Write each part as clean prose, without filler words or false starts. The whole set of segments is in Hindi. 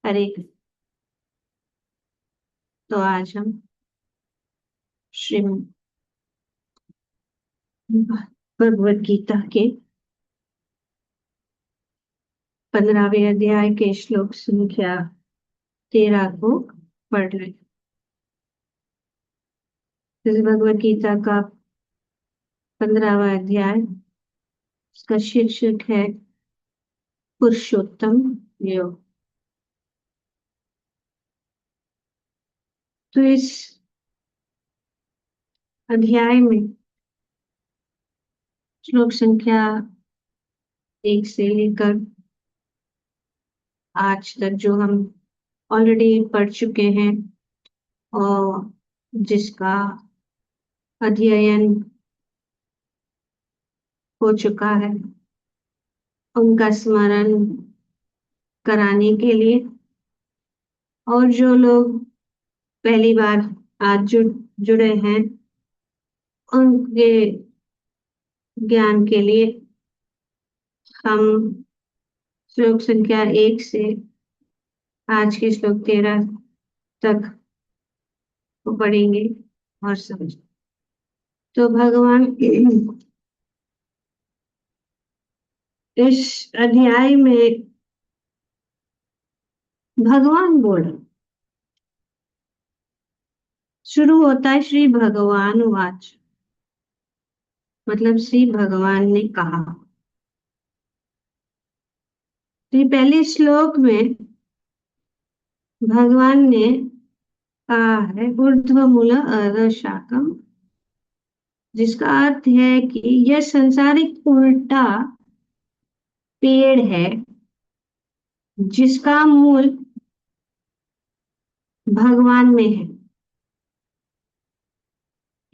हरे तो आज हम श्रीमद् भगवत गीता के 15वें अध्याय के श्लोक संख्या 13 को पढ़ रहे। इस भगवत गीता का 15वां अध्याय, इसका शीर्षक है पुरुषोत्तम योग। तो इस अध्याय में श्लोक संख्या 1 से लेकर आज तक जो हम ऑलरेडी पढ़ चुके हैं और जिसका अध्ययन हो चुका है, उनका स्मरण कराने के लिए, और जो लोग पहली बार आज जुड़े हैं उनके ज्ञान के लिए हम श्लोक संख्या 1 से आज के श्लोक 13 तक को पढ़ेंगे और समझेंगे। तो भगवान इस अध्याय में भगवान बोल शुरू होता है श्री भगवान वाच, मतलब श्री भगवान ने कहा। तो पहले श्लोक में भगवान ने कहा है ऊर्ध्व मूल अधः शाखम, जिसका अर्थ है कि यह संसारिक उल्टा पेड़ है जिसका मूल भगवान में है।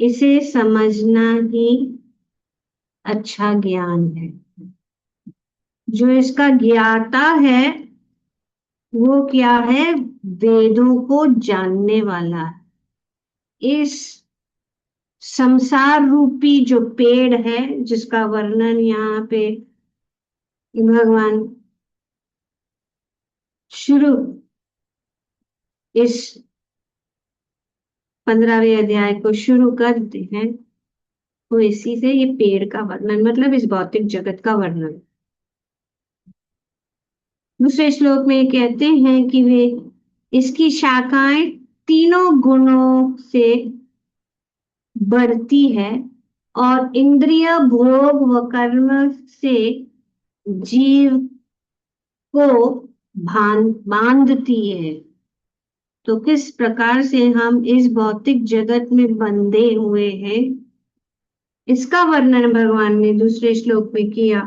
इसे समझना ही अच्छा ज्ञान है। जो इसका ज्ञाता है वो क्या है? वेदों को जानने वाला है। इस संसार रूपी जो पेड़ है, जिसका वर्णन यहाँ पे भगवान शुरू इस 15वें अध्याय को शुरू करते हैं, वो इसी से ये पेड़ का वर्णन, मतलब इस भौतिक जगत का वर्णन। दूसरे श्लोक में कहते हैं कि वे इसकी शाखाएं तीनों गुणों से बढ़ती है और इंद्रिय भोग व कर्म से जीव को बांधती है। तो किस प्रकार से हम इस भौतिक जगत में बंधे हुए हैं, इसका वर्णन भगवान ने दूसरे श्लोक में किया।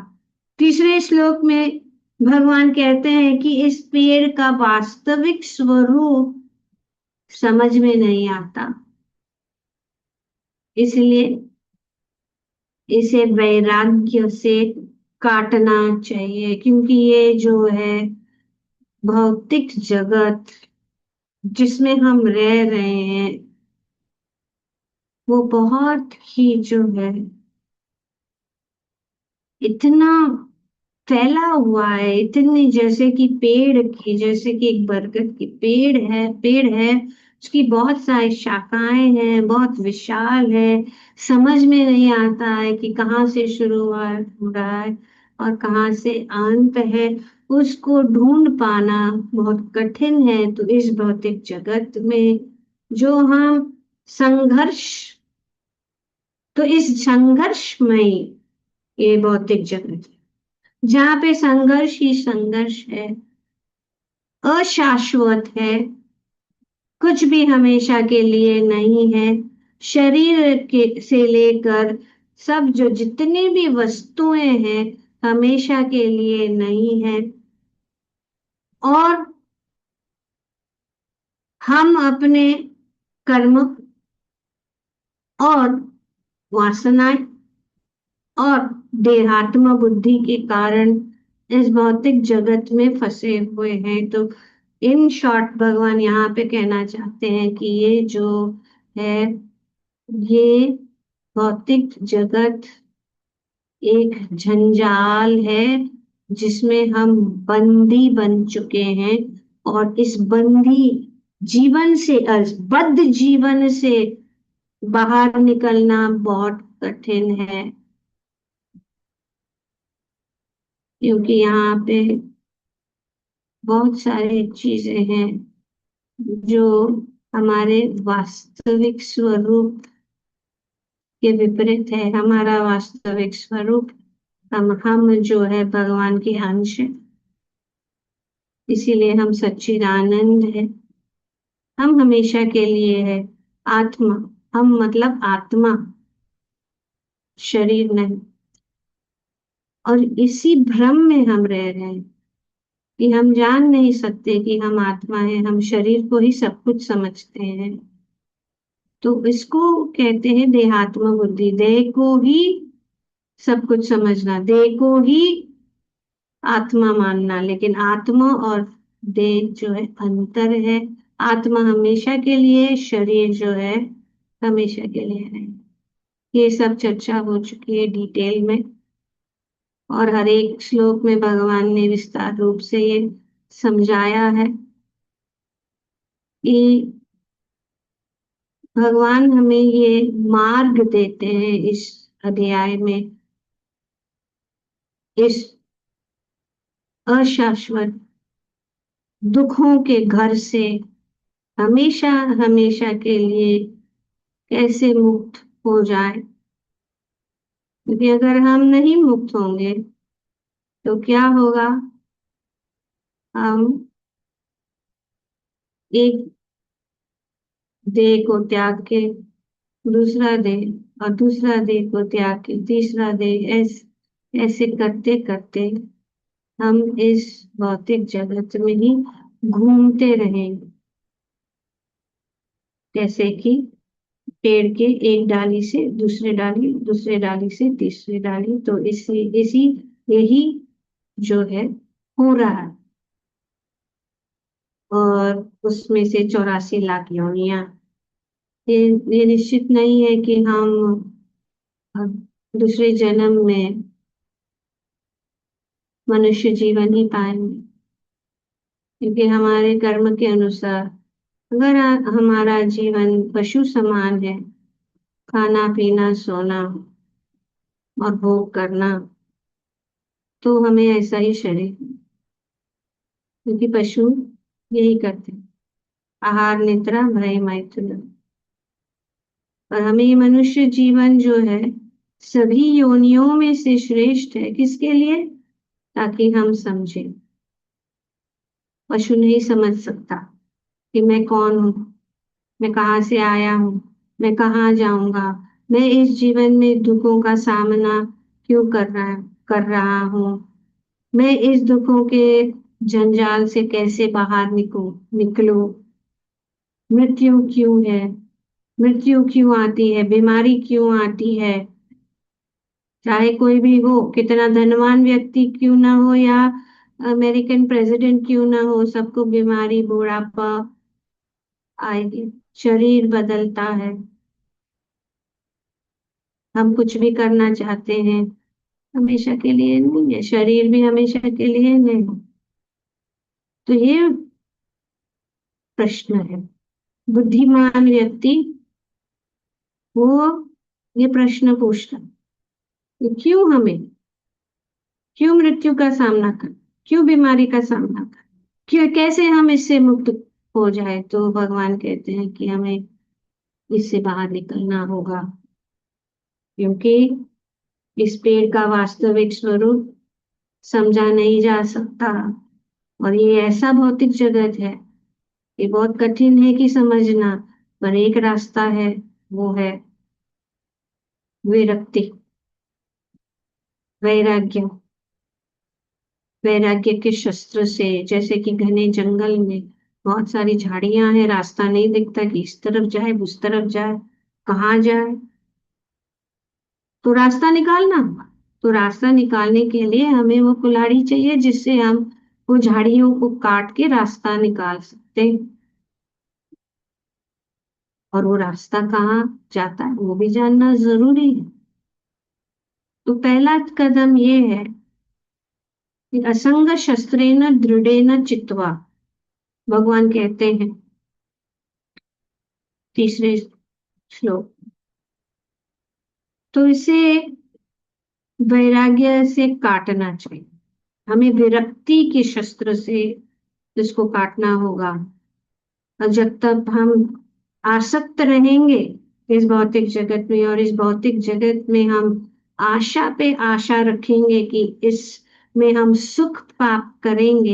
तीसरे श्लोक में भगवान कहते हैं कि इस पेड़ का वास्तविक स्वरूप समझ में नहीं आता, इसलिए इसे वैराग्य से काटना चाहिए, क्योंकि ये जो है भौतिक जगत जिसमें हम रह रहे हैं वो बहुत ही जो है इतना फैला हुआ है, इतनी जैसे कि पेड़ की, जैसे कि एक बरगद की पेड़ है उसकी बहुत सारी शाखाएं हैं, बहुत विशाल है। समझ में नहीं आता है कि कहाँ से शुरुआत हो रहा है और कहाँ से अंत है। उसको ढूंढ पाना बहुत कठिन है। तो इस भौतिक जगत में जो हम संघर्ष, तो इस संघर्षमय ये भौतिक जगत जहाँ पे संघर्ष ही संघर्ष है, अशाश्वत है, कुछ भी हमेशा के लिए नहीं है। शरीर के से लेकर सब जो जितनी भी वस्तुएं हैं हमेशा के लिए नहीं है। और हम अपने कर्म और वासनाएं और देहात्म बुद्धि के कारण इस भौतिक जगत में फंसे हुए हैं। तो इन शॉर्ट भगवान यहाँ पे कहना चाहते हैं कि ये जो है, ये भौतिक जगत एक जंजाल है जिसमें हम बंदी बन चुके हैं। और इस बंदी जीवन से बद्ध जीवन से बाहर निकलना बहुत कठिन है, क्योंकि यहाँ पे बहुत सारी चीजें हैं जो हमारे वास्तविक स्वरूप के विपरीत है। हमारा वास्तविक स्वरूप, हम जो है भगवान के अंश है, इसीलिए हम सच्चिदानंद है। हम हमेशा के लिए है आत्मा। हम मतलब आत्मा, शरीर नहीं। और इसी भ्रम में हम रह रहे हैं कि हम जान नहीं सकते कि हम आत्मा है, हम शरीर को ही सब कुछ समझते हैं। तो इसको कहते हैं देहात्म बुद्धि। देह को ही सब कुछ समझना, देह को ही आत्मा मानना। लेकिन आत्मा और देह जो है अंतर है। आत्मा हमेशा के लिए, शरीर जो है हमेशा के लिए है। ये सब चर्चा हो चुकी है डिटेल में, और हर एक श्लोक में भगवान ने विस्तार रूप से ये समझाया है कि भगवान हमें ये मार्ग देते हैं इस अध्याय में, इस अशाश्वत दुखों के घर से हमेशा हमेशा के लिए कैसे मुक्त हो जाए। क्योंकि अगर हम नहीं मुक्त होंगे तो क्या होगा? हम एक देह को त्याग के दूसरा देह, और दूसरा देह को त्याग के तीसरा देह, ऐसे करते करते हम इस भौतिक जगत में ही घूमते रहेंगे। जैसे कि पेड़ के एक डाली से दूसरे डाली, दूसरे डाली से तीसरी डाली, तो इसी इसी यही जो है हो रहा है। और उसमें से 84 लाख योनियां, ये ये निश्चित नहीं है कि हम दूसरे जन्म में मनुष्य जीवन ही पाएंगे। क्योंकि हमारे कर्म के अनुसार अगर हमारा जीवन पशु समान है, खाना पीना सोना और भोग करना, तो हमें ऐसा ही शरीर, क्योंकि पशु यही करते हैं, आहार निद्रा भय मैथुन। और हमें ये मनुष्य जीवन जो है सभी योनियों में से श्रेष्ठ है। किसके लिए? ताकि हम समझें। पशु नहीं समझ सकता कि मैं कौन हूँ, मैं कहाँ से आया हूँ, मैं कहाँ जाऊंगा, मैं इस जीवन में दुखों का सामना क्यों कर रहा हूँ, मैं इस दुखों के जंजाल से कैसे बाहर निकलूं, मृत्यु क्यों है, मृत्यु क्यों आती है, बीमारी क्यों आती है। चाहे कोई भी हो, कितना धनवान व्यक्ति क्यों ना हो या अमेरिकन प्रेसिडेंट क्यों ना हो, सबको बीमारी बुढ़ापा आएगी। शरीर बदलता है। हम कुछ भी करना चाहते हैं, हमेशा के लिए नहीं है, शरीर भी हमेशा के लिए नहीं। तो ये प्रश्न है। बुद्धिमान व्यक्ति वो ये प्रश्न पूछता है कि क्यों मृत्यु का सामना कर, क्यों बीमारी का सामना कर, क्यों, कैसे हम इससे मुक्त हो जाए। तो भगवान कहते हैं कि हमें इससे बाहर निकलना होगा, क्योंकि इस पेड़ का वास्तविक स्वरूप समझा नहीं जा सकता। और ये ऐसा भौतिक जगत है, ये बहुत कठिन है कि समझना। पर एक रास्ता है, वो है विरक्ति, वैराग्य। वैराग्य के शस्त्र से, जैसे कि घने जंगल में बहुत सारी झाड़ियां हैं, रास्ता नहीं दिखता कि इस तरफ जाए उस तरफ जाए, कहाँ जाए। तो रास्ता निकालना होगा। तो रास्ता निकालने के लिए हमें वो कुल्हाड़ी चाहिए, जिससे हम वो झाड़ियों को काट के रास्ता निकाल सकते हैं। और वो रास्ता कहाँ जाता है वो भी जानना जरूरी है। तो पहला कदम ये है कि असंग शस्त्रेण दृढ़ेन चित्वा। भगवान कहते हैं तीसरे श्लोक, तो इसे वैराग्य से काटना चाहिए। हमें विरक्ति के शस्त्र से इसको काटना होगा। और जब तक हम आसक्त रहेंगे इस भौतिक जगत में, और इस भौतिक जगत में हम आशा पे आशा रखेंगे कि इसमें हम सुख प्राप्त करेंगे,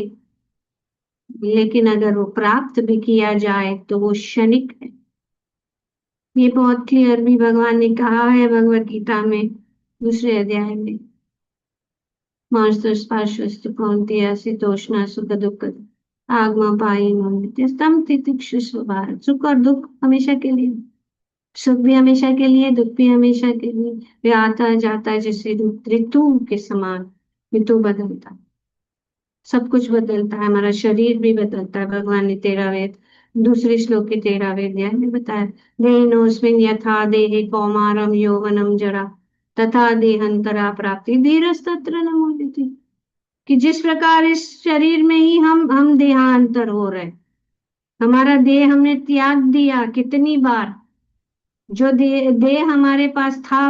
लेकिन अगर वो प्राप्त भी किया जाए तो वो क्षणिक है। ये बहुत क्लियर भी भगवान ने कहा है भगवत गीता में दूसरे अध्याय में। मार्गस्पर्शस्तु कौन्तेय शीतोष्ण सुख दुख आगमनापायिनो नित्यं तितिक्षुषु भारत। सुख और दुख हमेशा के लिए, सुख भी हमेशा के लिए, दुख भी हमेशा के लिए। वे आता जाता है जैसे ऋतु के समान। ऋतु बदलता है, सब कुछ बदलता है, हमारा शरीर भी बदलता है। भगवान ने 13वें दूसरे श्लोक के 13वें अध्याय में बताया, देहिनोऽस्मिन् यथा देहे कौमारम यौवनम जरा तथा देहांतरा प्राप्ति धीरस्तत्र न मुह्यते। कि जिस प्रकार इस शरीर में ही हम देहांतर हो रहे, हमारा देह हमने त्याग दिया कितनी बार। जो देह हमारे पास था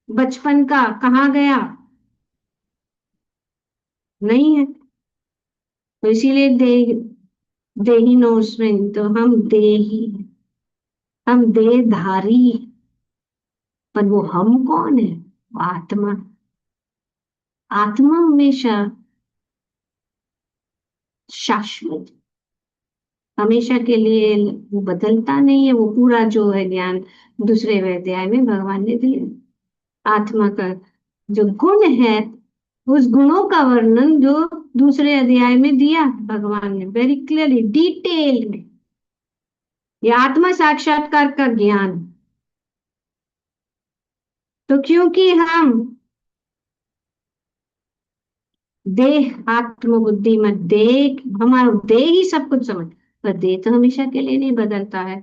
बचपन का कहाँ गया? नहीं है। तो इसीलिए देही नोस्मिन, तो हम देही हैं, हम देहधारी हैं। पर वो हम कौन है? वो आत्मा। आत्मा हमेशा शाश्वत, हमेशा के लिए, वो बदलता नहीं है। वो पूरा जो है ज्ञान दूसरे अध्याय में भगवान ने दिया। आत्मा का जो गुण है, उस गुणों का वर्णन जो दूसरे अध्याय में दिया है भगवान ने वेरी क्लियरली डिटेल में। ये आत्मा साक्षात्कार का ज्ञान। तो क्योंकि हम देह आत्म बुद्धि मत देख, हमारा देह ही सब कुछ समझ, पर देह तो हमेशा के लिए नहीं बदलता है।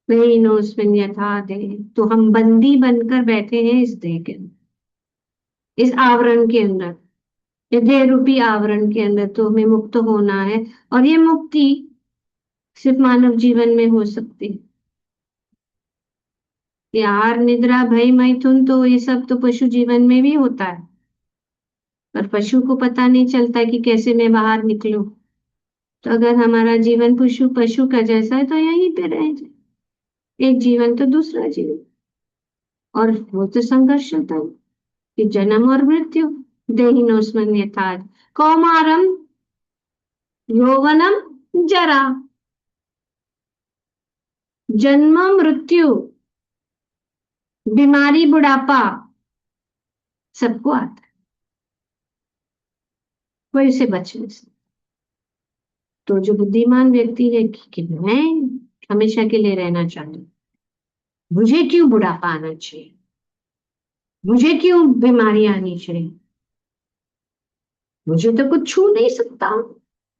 नहीं नो उसमें यथा देह, तो हम बंदी बनकर बैठे हैं इस देह के अंदर, इस आवरण के अंदर, ये देह रूपी आवरण के अंदर। तो हमें मुक्त होना है, और ये मुक्ति सिर्फ मानव जीवन में हो सकती है। यार निद्रा भय मैथुन तो ये सब तो पशु जीवन में भी होता है, पर पशु को पता नहीं चलता कि कैसे मैं बाहर निकलूं। तो अगर हमारा जीवन पशु पशु का जैसा है तो यहीं पे रह जाए, एक जीवन तो दूसरा जीवन। और वो तो संघर्ष होता है कि जन्म और मृत्यु। देहिनोस्मिन् यथा कौमारम यौवनम जरा, जन्म मृत्यु, बीमारी बुढ़ापा सबको आता है, कोई उसे बच नहीं सकता। तो जो बुद्धिमान व्यक्ति है कि मैं हमेशा के लिए रहना चाहता हूँ, मुझे क्यों बुढ़ापा आना चाहिए, मुझे क्यों बीमारी आनी चाहिए, मुझे तो कुछ छू नहीं सकता,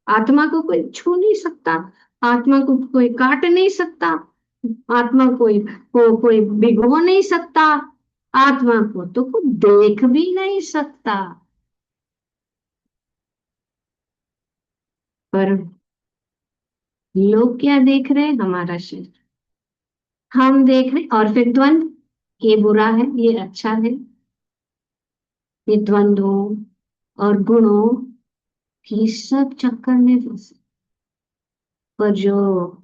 आत्मा को कोई छू नहीं सकता, आत्मा को कोई काट नहीं सकता, आत्मा कोई भिगो नहीं सकता, आत्मा को तो कोई देख भी नहीं सकता। पर लोग क्या देख रहे हैं? हमारा शरीर हम देख रहे, और फिर द्वंद्व, ये बुरा है ये अच्छा है, ये द्वंद्वों और गुणों की सब चक्कर में फंसे। पर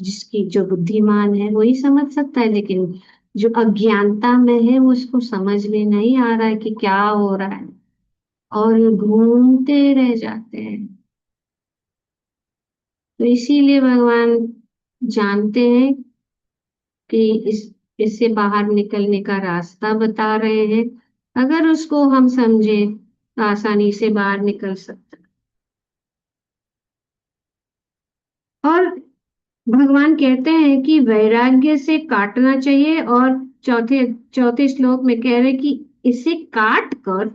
जिसकी जो बुद्धिमान है वही समझ सकता है, लेकिन जो अज्ञानता में है वो उसको समझ में नहीं आ रहा है कि क्या हो रहा है, और ये घूमते रह जाते हैं। तो इसीलिए भगवान जानते हैं कि इससे बाहर निकलने का रास्ता बता रहे हैं। अगर उसको हम समझे तो आसानी से बाहर निकल सकते हैं। और भगवान कहते हैं कि वैराग्य से काटना चाहिए, और चौथे चौथे श्लोक में कह रहे कि इसे काट कर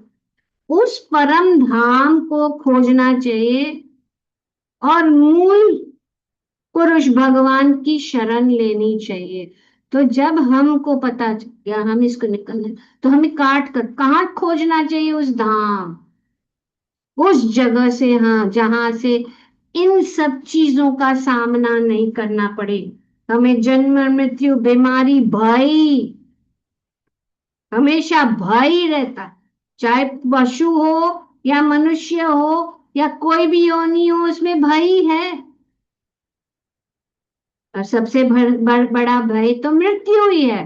उस परम धाम को खोजना चाहिए, और मूल पुरुष भगवान की शरण लेनी चाहिए। तो जब हमको पता चल गया हम इसको निकलना, तो हमें काट कर कहाँ खोजना चाहिए? उस धाम, उस जगह से, हाँ, जहां से इन सब चीजों का सामना नहीं करना पड़े। हमें जन्म मृत्यु बीमारी भय, हमेशा भय ही रहता है। चाहे पशु हो या मनुष्य हो या कोई भी योनि हो, उसमें भय ही है। और सबसे बड़ा भय तो मृत्यु ही है।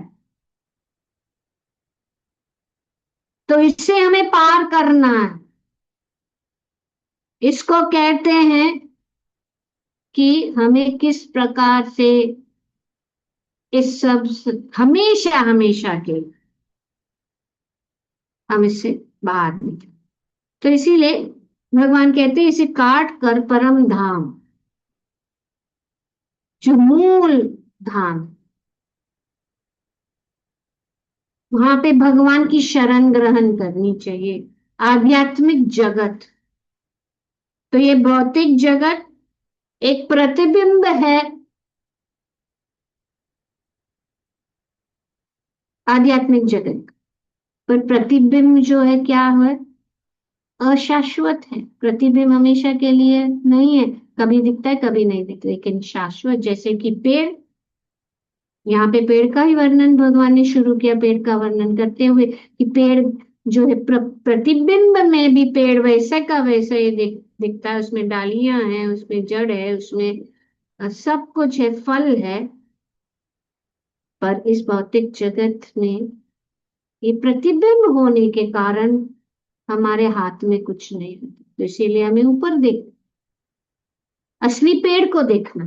तो इससे हमें पार करना है। इसको कहते हैं कि हमें किस प्रकार से इस सब हमेशा हमेशा के हम इससे बाहर निकले। तो इसीलिए भगवान कहते हैं, इसे काट कर परम धाम, जो मूल धाम, वहां पे भगवान की शरण ग्रहण करनी चाहिए। आध्यात्मिक जगत, तो ये भौतिक जगत एक प्रतिबिंब है आध्यात्मिक जगत। पर प्रतिबिंब जो है क्या है, अशाश्वत है। प्रतिबिंब हमेशा के लिए नहीं है, कभी दिखता है कभी नहीं दिखता, लेकिन शाश्वत। जैसे कि पेड़, यहाँ पे पेड़ का ही वर्णन भगवान ने शुरू किया, पेड़ का वर्णन करते हुए कि पेड़ जो है प्रतिबिंब में भी पेड़ वैसे का वैसा ही दिखता है। उसमें डालियां हैं, उसमें जड़ है, उसमें सब कुछ है, फल है। पर इस भौतिक जगत में ये प्रतिबिंब होने के कारण हमारे हाथ में कुछ नहीं होता। तो इसीलिए हमें ऊपर देख, असली पेड़ को देखना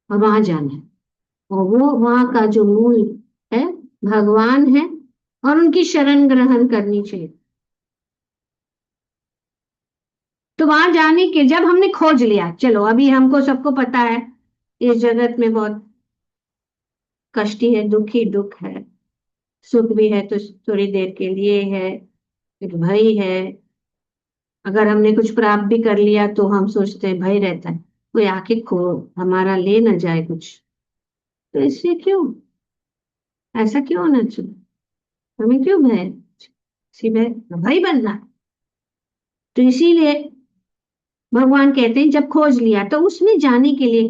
और वहां जाना है। और वो वहां का जो मूल है भगवान है, और उनकी शरण ग्रहण करनी चाहिए। तो वहां जाने के जब हमने खोज लिया, चलो अभी हमको सबको पता है इस जगत में बहुत कष्टी है, दुख ही दुख है। सुख भी है तो थोड़ी देर के लिए है, एक भय है। अगर हमने कुछ प्राप्त भी कर लिया तो हम सोचते हैं भय रहता है, कोई आके खो हमारा ले ना जाए कुछ। तो इससे क्यों, ऐसा क्यों होना चाहिए? हमें क्यों भय है? इसी भय भय बनना है। तो इसीलिए भगवान कहते हैं जब खोज लिया तो उसमें जाने के लिए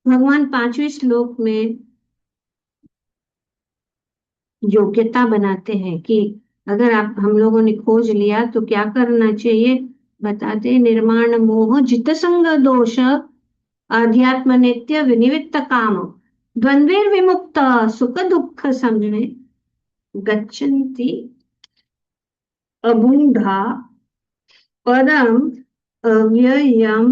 भगवान पांचवें श्लोक में योग्यता बनाते हैं कि अगर आप हम लोगों ने खोज लिया तो क्या करना चाहिए। बताते हैं, निर्माण मोह जित संग दोष, अध्यात्म नित्य विनिवित्त काम, द्वंद्वेर विमुक्त, सुख दुख समझने, गच्छन्ति अबूढ़ा परम अव्ययम।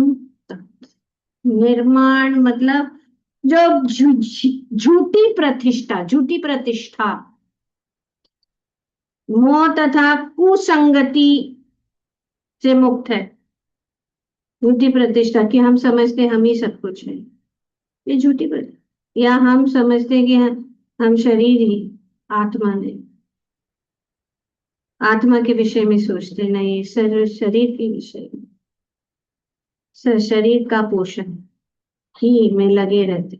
निर्माण मतलब जो झूठी प्रतिष्ठा, झूठी प्रतिष्ठा, मोह तथा कुसंगति से मुक्त है। झूठी प्रतिष्ठा कि हम समझते हैं हम ही सब कुछ है, ये झूठी प्रतिष्ठा। या हम समझते हैं कि हम शरीर ही, आत्मा नहीं। आत्मा के विषय में सोचते नहीं, शरीर के विषय में, शरीर का पोषण ही में लगे रहते।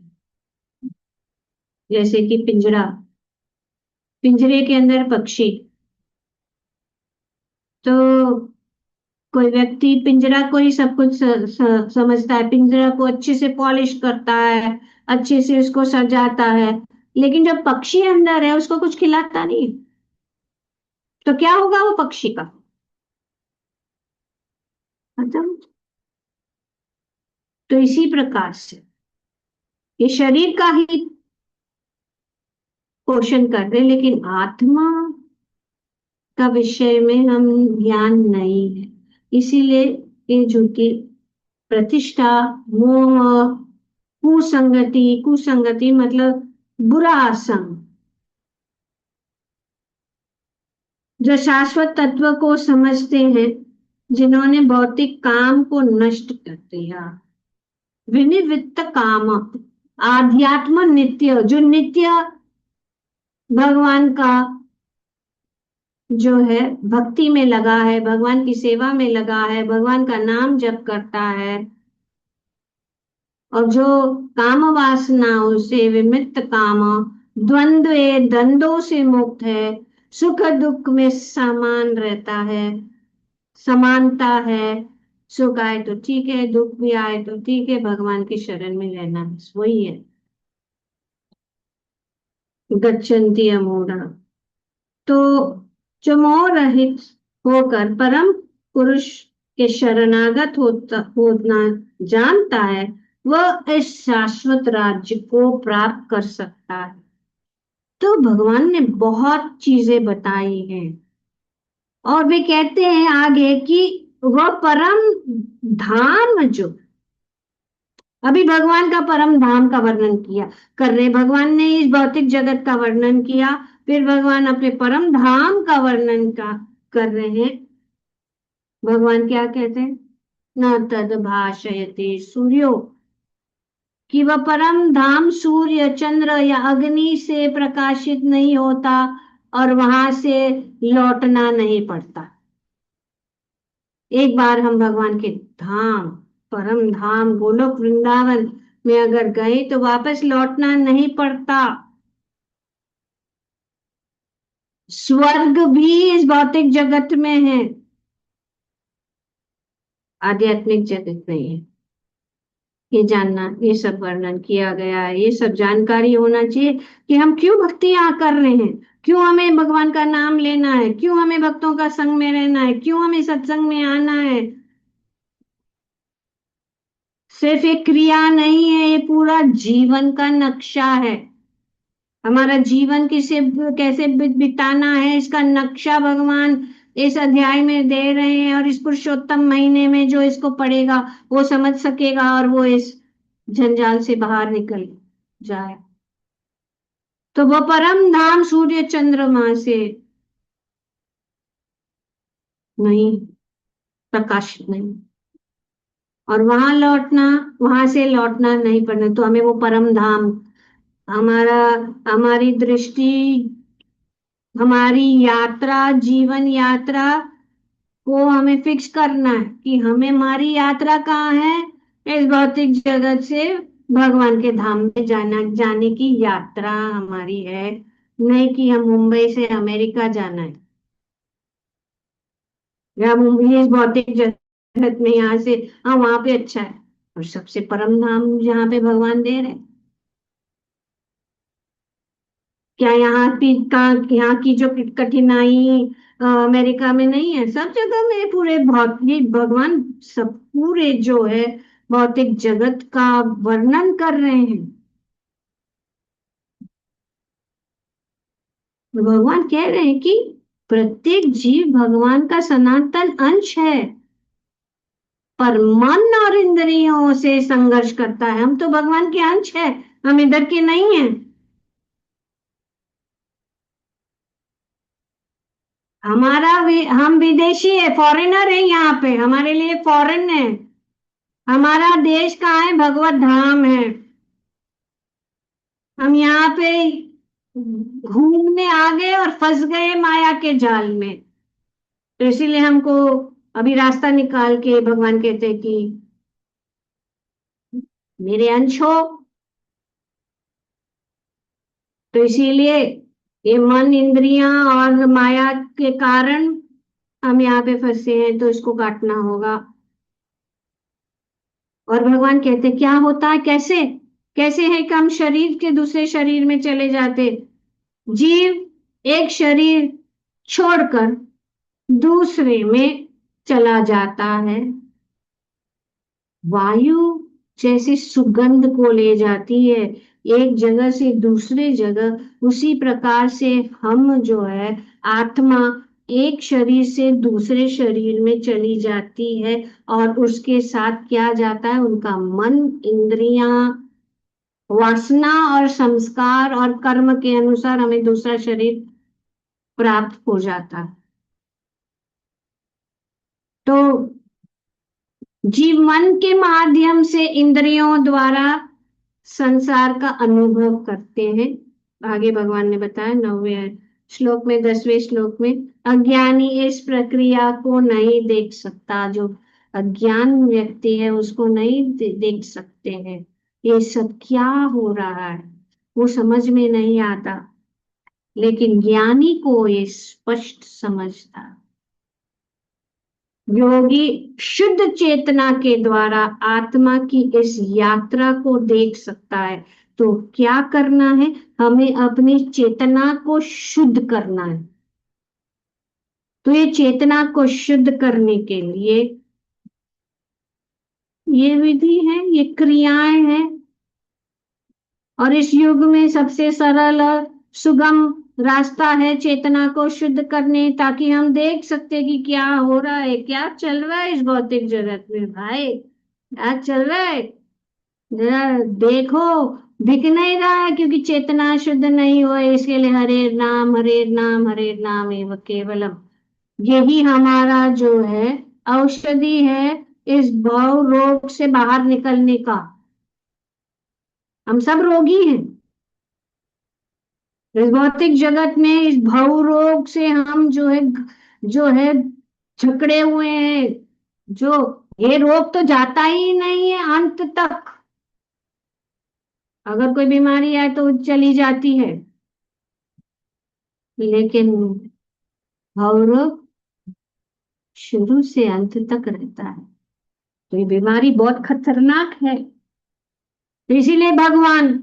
जैसे कि पिंजरा, पिंजरे के अंदर पक्षी, तो कोई व्यक्ति पिंजरा को ही सब कुछ समझता है, पिंजरा को अच्छे से पॉलिश करता है, अच्छे से उसको सजाता है, लेकिन जब पक्षी अंदर है उसको कुछ खिलाता नहीं, तो क्या होगा वो पक्षी का? मतलब, तो इसी प्रकार से ये शरीर का ही पोषण कर रहे, लेकिन आत्मा का विषय में हम ज्ञान नहीं है। इसीलिए ये झूठी प्रतिष्ठा, मोह, कुसंगति, कुसंगति मतलब बुरा संग, जो शाश्वत तत्व को समझते हैं, जिन्होंने भौतिक काम को नष्ट कर दिया। विनिवृत्त काम, आध्यात्म नित्य, जो नित्य भगवान का जो है भक्ति में लगा है, भगवान की सेवा में लगा है, भगवान का नाम जप करता है, और जो काम वासनाओं से विमुक्त काम, द्वंद्व द्वंद्वों से मुक्त है, सुख दुख में समान रहता है, समानता है, सुख आए तो ठीक है, दुख भी आए तो ठीक है, भगवान की शरण में रहना, बस वही है। गच्छन्ति अमूढ़ा। तो जो मोह रहित होकर परम पुरुष के शरणागत होना जानता है, वह इस शाश्वत राज्य को प्राप्त कर सकता है। तो भगवान ने बहुत चीजें बताई हैं, और वे कहते हैं आगे कि वह परम धाम जो, अभी भगवान का परम धाम का वर्णन किया, कर रहे भगवान ने इस भौतिक जगत का वर्णन किया, फिर भगवान अपने परम धाम का वर्णन का कर रहे हैं। भगवान क्या कहते हैं? न तद भाषयते सूर्यो, कि वह परम धाम सूर्य चंद्र या अग्नि से प्रकाशित नहीं होता, और वहां से लौटना नहीं पड़ता। एक बार हम भगवान के धाम, परम धाम गोलोक वृंदावन में अगर गए तो वापस लौटना नहीं पड़ता। स्वर्ग भी इस भौतिक जगत में है, आध्यात्मिक जगत नहीं है। ये जानना, ये सब वर्णन किया गया है, ये सब जानकारी होना चाहिए कि हम क्यों भक्ति यहाँ कर रहे हैं, क्यों हमें भगवान का नाम लेना है, क्यों हमें भक्तों का संग में रहना है, क्यों हमें सत्संग में आना है। सिर्फ एक क्रिया नहीं है, ये पूरा जीवन का नक्शा है। हमारा जीवन किसे कैसे बिताना है, इसका नक्शा भगवान इस अध्याय में दे रहे हैं, और इस पुरुषोत्तम महीने में जो इसको पढ़ेगा वो समझ सकेगा, और वो इस जंजाल से बाहर निकल जाए। तो वो परम धाम सूर्य चंद्रमा से नहीं, प्रकाशित नहीं, और वहां लौटना, वहां से लौटना नहीं पड़ना। तो हमें वो परम धाम, हमारा हमारी दृष्टि, हमारी यात्रा, जीवन यात्रा को हमें फिक्स करना है कि हमें, हमारी यात्रा कहाँ है? इस भौतिक जगत से भगवान के धाम में जाने की यात्रा हमारी है, नहीं कि हम मुंबई से अमेरिका जाना है, या मुंबई इस भौतिक जगत में यहाँ से, हाँ वहां पे अच्छा है, और सबसे परम धाम जहाँ पे भगवान दे रहे हैं। क्या यहाँ की जो कठिनाई अमेरिका में नहीं है? सब जगह में, पूरे ये भगवान सब पूरे जो है भौतिक जगत का वर्णन कर रहे हैं। भगवान कह रहे हैं कि प्रत्येक जीव भगवान का सनातन अंश है, पर मन और इंद्रियों से संघर्ष करता है। हम तो भगवान के अंश है, हम इधर के नहीं है। हम विदेशी है, फॉरेनर है, यहाँ पे हमारे लिए फॉरेन है। हमारा देश कहाँ है? भगवत धाम है। हम यहाँ पे घूमने आ गए और फंस गए माया के जाल में। तो इसीलिए हमको अभी रास्ता निकाल के भगवान कहते हैं कि मेरे अंश हो। तो इसीलिए ये मन इंद्रियां और माया के कारण हम यहाँ पे फंसे हैं, तो इसको काटना होगा। और भगवान कहते क्या होता है, कैसे कैसे है कि हम शरीर के दूसरे शरीर में चले जाते। जीव एक शरीर छोड़कर दूसरे में चला जाता है, वायु जैसे सुगंध को ले जाती है एक जगह से दूसरे जगह, उसी प्रकार से हम जो है आत्मा एक शरीर से दूसरे शरीर में चली जाती है, और उसके साथ क्या जाता है? उनका मन, इंद्रियां, वासना और संस्कार और कर्म के अनुसार हमें दूसरा शरीर प्राप्त हो जाता है। तो जीव मन के माध्यम से इंद्रियों द्वारा संसार का अनुभव करते हैं। आगे भगवान ने बताया 9वें श्लोक में, 10वें श्लोक में, अज्ञानी इस प्रक्रिया को नहीं देख सकता। जो अज्ञान व्यक्ति है उसको नहीं देख सकते हैं ये सब क्या हो रहा है, वो समझ में नहीं आता। लेकिन ज्ञानी को ये स्पष्ट समझता। योगी शुद्ध चेतना के द्वारा आत्मा की इस यात्रा को देख सकता है। तो क्या करना है? हमें अपनी चेतना को शुद्ध करना है। तो ये चेतना को शुद्ध करने के लिए ये विधि है, ये क्रियाएं हैं। और इस युग में सबसे सरल और सुगम रास्ता है चेतना को शुद्ध करने, ताकि हम देख सकते कि क्या हो रहा है, क्या चल रहा है इस भौतिक जगत में। भाई क्या चल रहा है, जरा देखो। दिख नहीं रहा है क्योंकि चेतना शुद्ध नहीं हुआ है। इसके लिए हरे नाम हरे नाम हरे नाम एवं केवलम, यही हमारा जो है औषधि है इस भव रोग से बाहर निकलने का। हम सब रोगी हैं इस भौतिक जगत में, इस भव रोग से हम जो है जकड़े हुए हैं। जो ये रोग तो जाता ही नहीं है अंत तक। अगर कोई बीमारी आए तो चली जाती है, लेकिन भव रोग शुरू से अंत तक रहता है। तो ये बीमारी बहुत खतरनाक है। तो इसीलिए भगवान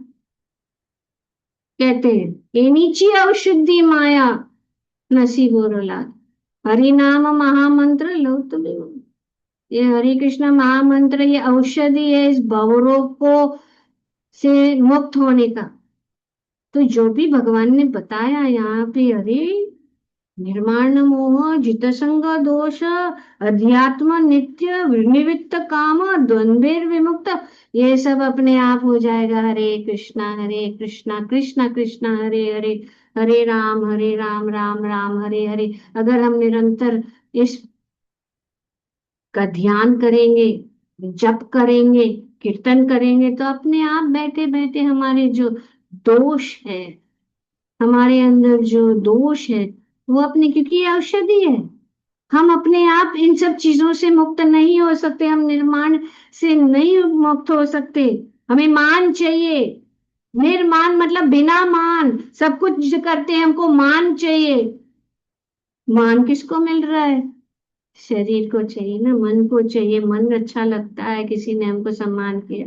कहते हैं एनीची अवशुद्धि माया नसीबोरला, हरि नाम महामंत्र लो तुम्हें। ये हरे कृष्ण महामंत्र ये औषधि है इस भवरोग को से मुक्त होने का। तो जो भी भगवान ने बताया यहाँ पे, अरे निर्माण मोह जित संग दोष अध्यात्म नित्य विनिवृत्त काम द्वंद्वेर विमुक्त, ये सब अपने आप हो जाएगा। हरे कृष्णा कृष्णा कृष्णा हरे हरे, हरे राम राम राम हरे हरे। अगर हम निरंतर इस का ध्यान करेंगे, जप करेंगे, कीर्तन करेंगे, तो अपने आप बैठे बैठे हमारे जो दोष है, हमारे अंदर जो दोष है वो अपने, क्योंकि ये औषधि है। हम अपने आप इन सब चीजों से मुक्त नहीं हो सकते, हम निर्माण से नहीं मुक्त हो सकते। हमें मान चाहिए। निर्माण मतलब बिना मान, सब कुछ जो करते हैं हमको मान चाहिए। मान किसको मिल रहा है? शरीर को चाहिए ना, मन को चाहिए। मन अच्छा लगता है किसी ने हमको सम्मान किया,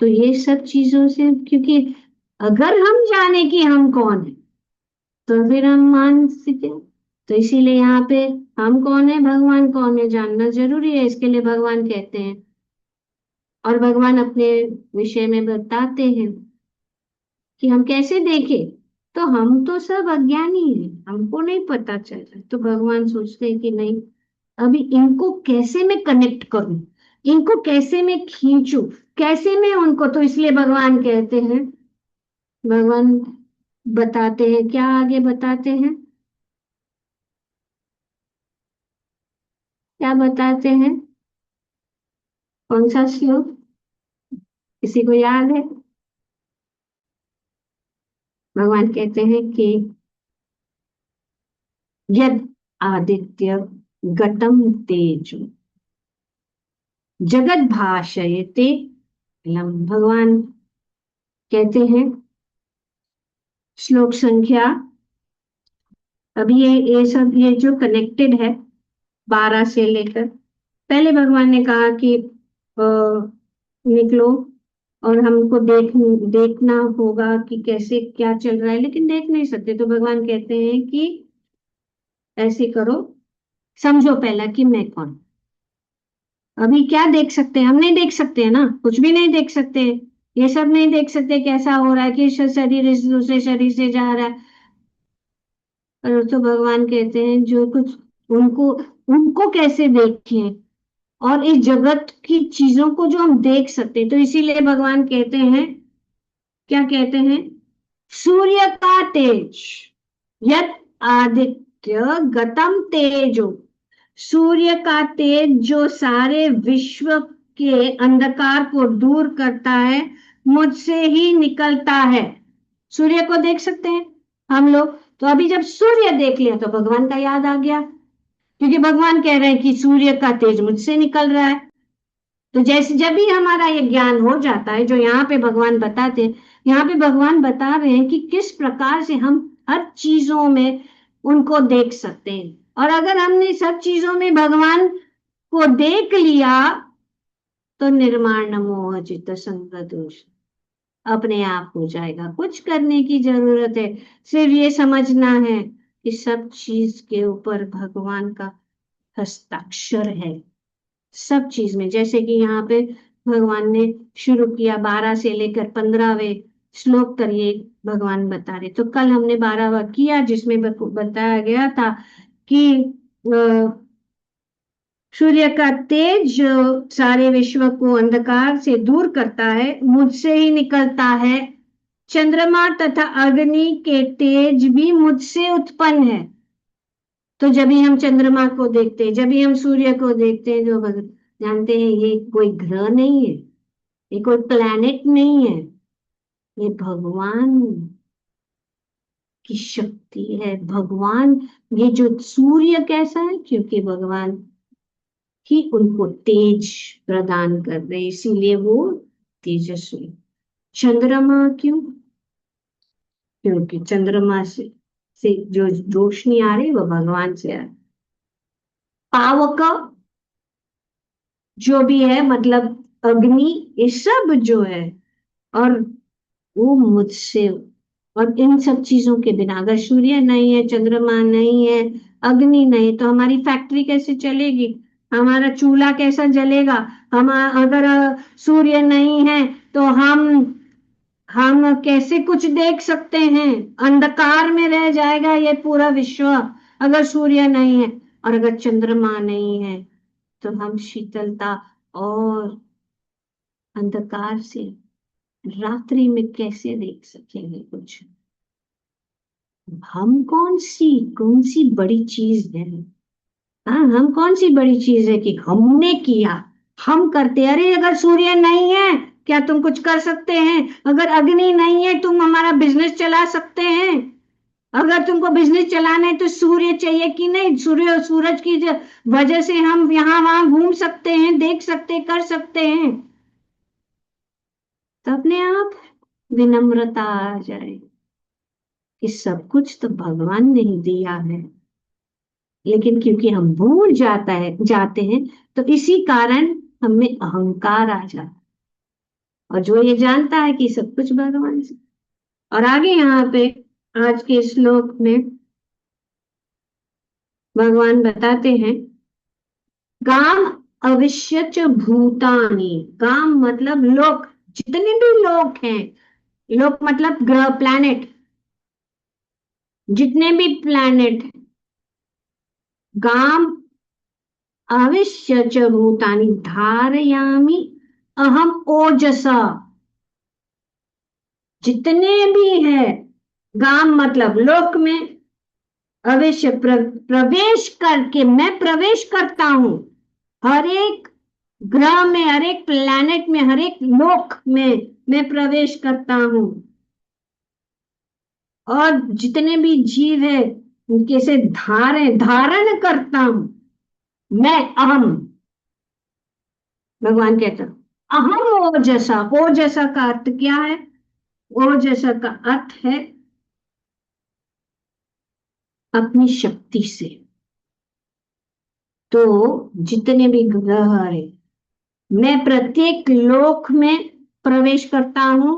तो ये सब चीजों से, क्योंकि अगर हम जाने कि हम कौन है तो फिर हम मान सके। तो इसीलिए यहाँ पे हम कौन है, भगवान कौन है, जानना जरूरी है। इसके लिए भगवान कहते हैं, और भगवान अपने विषय में बताते हैं कि हम कैसे देखें। तो हम तो सब अज्ञानी हैं, हमको नहीं पता चल रहा, तो भगवान सोचते हैं कि नहीं, अभी इनको कैसे मैं कनेक्ट करूं, इनको कैसे मैं खींचूं, कैसे मैं उनको। तो इसलिए भगवान कहते हैं, भगवान बताते हैं, क्या आगे बताते हैं, क्या बताते हैं, कौन सा श्लोक, किसी को याद है? भगवान कहते हैं कि यद आदित्य गतम तेज जगत भाषयते लम। भगवान कहते हैं, श्लोक संख्या, अभी ये सब ये जो कनेक्टेड है 12 से लेकर, पहले भगवान ने कहा कि निकलो और हमको देखना होगा कि कैसे क्या चल रहा है, लेकिन देख नहीं सकते। तो भगवान कहते हैं कि ऐसे करो, समझो पहला कि मैं कौन। अभी क्या देख सकते हैं? हम नहीं देख सकते हैं ना, कुछ भी नहीं देख सकते। ये सब नहीं देख सकते कैसा हो रहा है कि शरीर इस दूसरे शरीर से जा रहा है। और तो भगवान कहते हैं जो कुछ, उनको उनको कैसे देखें, और इस जगत की चीजों को जो हम देख सकते हैं। तो इसीलिए भगवान कहते हैं, क्या कहते हैं, सूर्य का तेज, यत आदित्य गतम तेजो, सूर्य का तेज जो सारे विश्व के अंधकार को दूर करता है, मुझसे ही निकलता है। सूर्य को देख सकते हैं हम लोग, तो अभी जब सूर्य देख लिया तो भगवान का याद आ गया, क्योंकि भगवान कह रहे हैं कि सूर्य का तेज मुझसे निकल रहा है। तो जैसे जब भी हमारा ये ज्ञान हो जाता है, जो यहाँ पे भगवान बताते हैं, यहाँ पे भगवान बता रहे हैं कि किस प्रकार से हम हर चीजों में उनको देख सकते हैं। और अगर हमने सब चीजों में भगवान को देख लिया तो निर्माण मोह चित्त संग दोष अपने आप हो जाएगा। कुछ करने की जरूरत है, सिर्फ ये समझना है कि सब चीज के ऊपर भगवान का हस्ताक्षर है। सब चीज में, जैसे कि यहाँ पे भगवान ने शुरू किया 12 से लेकर 15वें श्लोक तक ये भगवान बता रहे। तो कल हमने 12वां किया जिसमें बताया गया था कि सूर्य का तेज जो सारे विश्व को अंधकार से दूर करता है मुझसे ही निकलता है। चंद्रमा तथा अग्नि के तेज भी मुझसे उत्पन्न है। तो जब भी हम चंद्रमा को देखते हैं, जब भी हम सूर्य को देखते हैं, जो जानते हैं ये कोई ग्रह नहीं है, ये कोई प्लैनेट नहीं है, ये भगवान की शक्ति है। भगवान, ये जो सूर्य कैसा है, क्योंकि भगवान ही उनको तेज प्रदान कर रहे, इसीलिए वो तेजस्वी। चंद्रमा क्यों? क्योंकि चंद्रमा से जो रोशनी आ रही वो भगवान से आ रही। पावक जो भी है, मतलब अग्नि, ये सब जो है, और वो मुझसे। और इन सब चीजों के बिना, अगर सूर्य नहीं है, चंद्रमा नहीं है, अग्नि नहीं, तो हमारी फैक्ट्री कैसे चलेगी? हमारा चूल्हा कैसा जलेगा? हम अगर सूर्य नहीं है तो हम कैसे कुछ देख सकते हैं? अंधकार में रह जाएगा ये पूरा विश्व अगर सूर्य नहीं है। और अगर चंद्रमा नहीं है तो हम शीतलता और अंधकार से रात्रि में कैसे देख सकेंगे कुछ? हम कौन सी बड़ी चीज है? हाँ, हम कौन सी बड़ी चीज है कि हमने किया, हम करते? अरे अगर सूर्य नहीं है, क्या तुम कुछ कर सकते हैं? अगर अग्नि नहीं है, तुम हमारा बिजनेस चला सकते हैं? अगर तुमको बिजनेस चलाना है तो सूर्य चाहिए कि नहीं? सूर्य, सूरज की वजह से हम यहाँ वहां घूम सकते हैं, देख सकते, कर सकते हैं। तो अपने आप विनम्रता आ जाए कि सब कुछ तो भगवान ने ही दिया है, लेकिन क्योंकि हम भूल जाते हैं, तो इसी कारण हमें अहंकार आ जाता है। और जो ये जानता है कि सब कुछ भगवान से। और आगे यहाँ पे आज के श्लोक में भगवान बताते हैं, गाम अविश्य च भूतानि। गाम मतलब लोक, जितने भी लोक हैं, लोक मतलब ग्रह, प्लैनेट, जितने भी प्लैनेट, गाम अविश्य च भूतानि धारयामि अहम ओजसा। जितने भी है, गाम मतलब लोक में, अवश्य प्रवेश करके मैं प्रवेश करता हूं हर एक ग्रह में, हर एक प्लैनेट में, हर एक लोक में मैं प्रवेश करता हूं। और जितने भी जीव है उनके से धारण करता हूं मैं। अहम, भगवान कहता अहम ओजसा। ओजसा का अर्थ क्या है? ओजसा का अर्थ है अपनी शक्ति से। तो जितने भी ग्रह है, मैं प्रत्येक लोक में प्रवेश करता हूं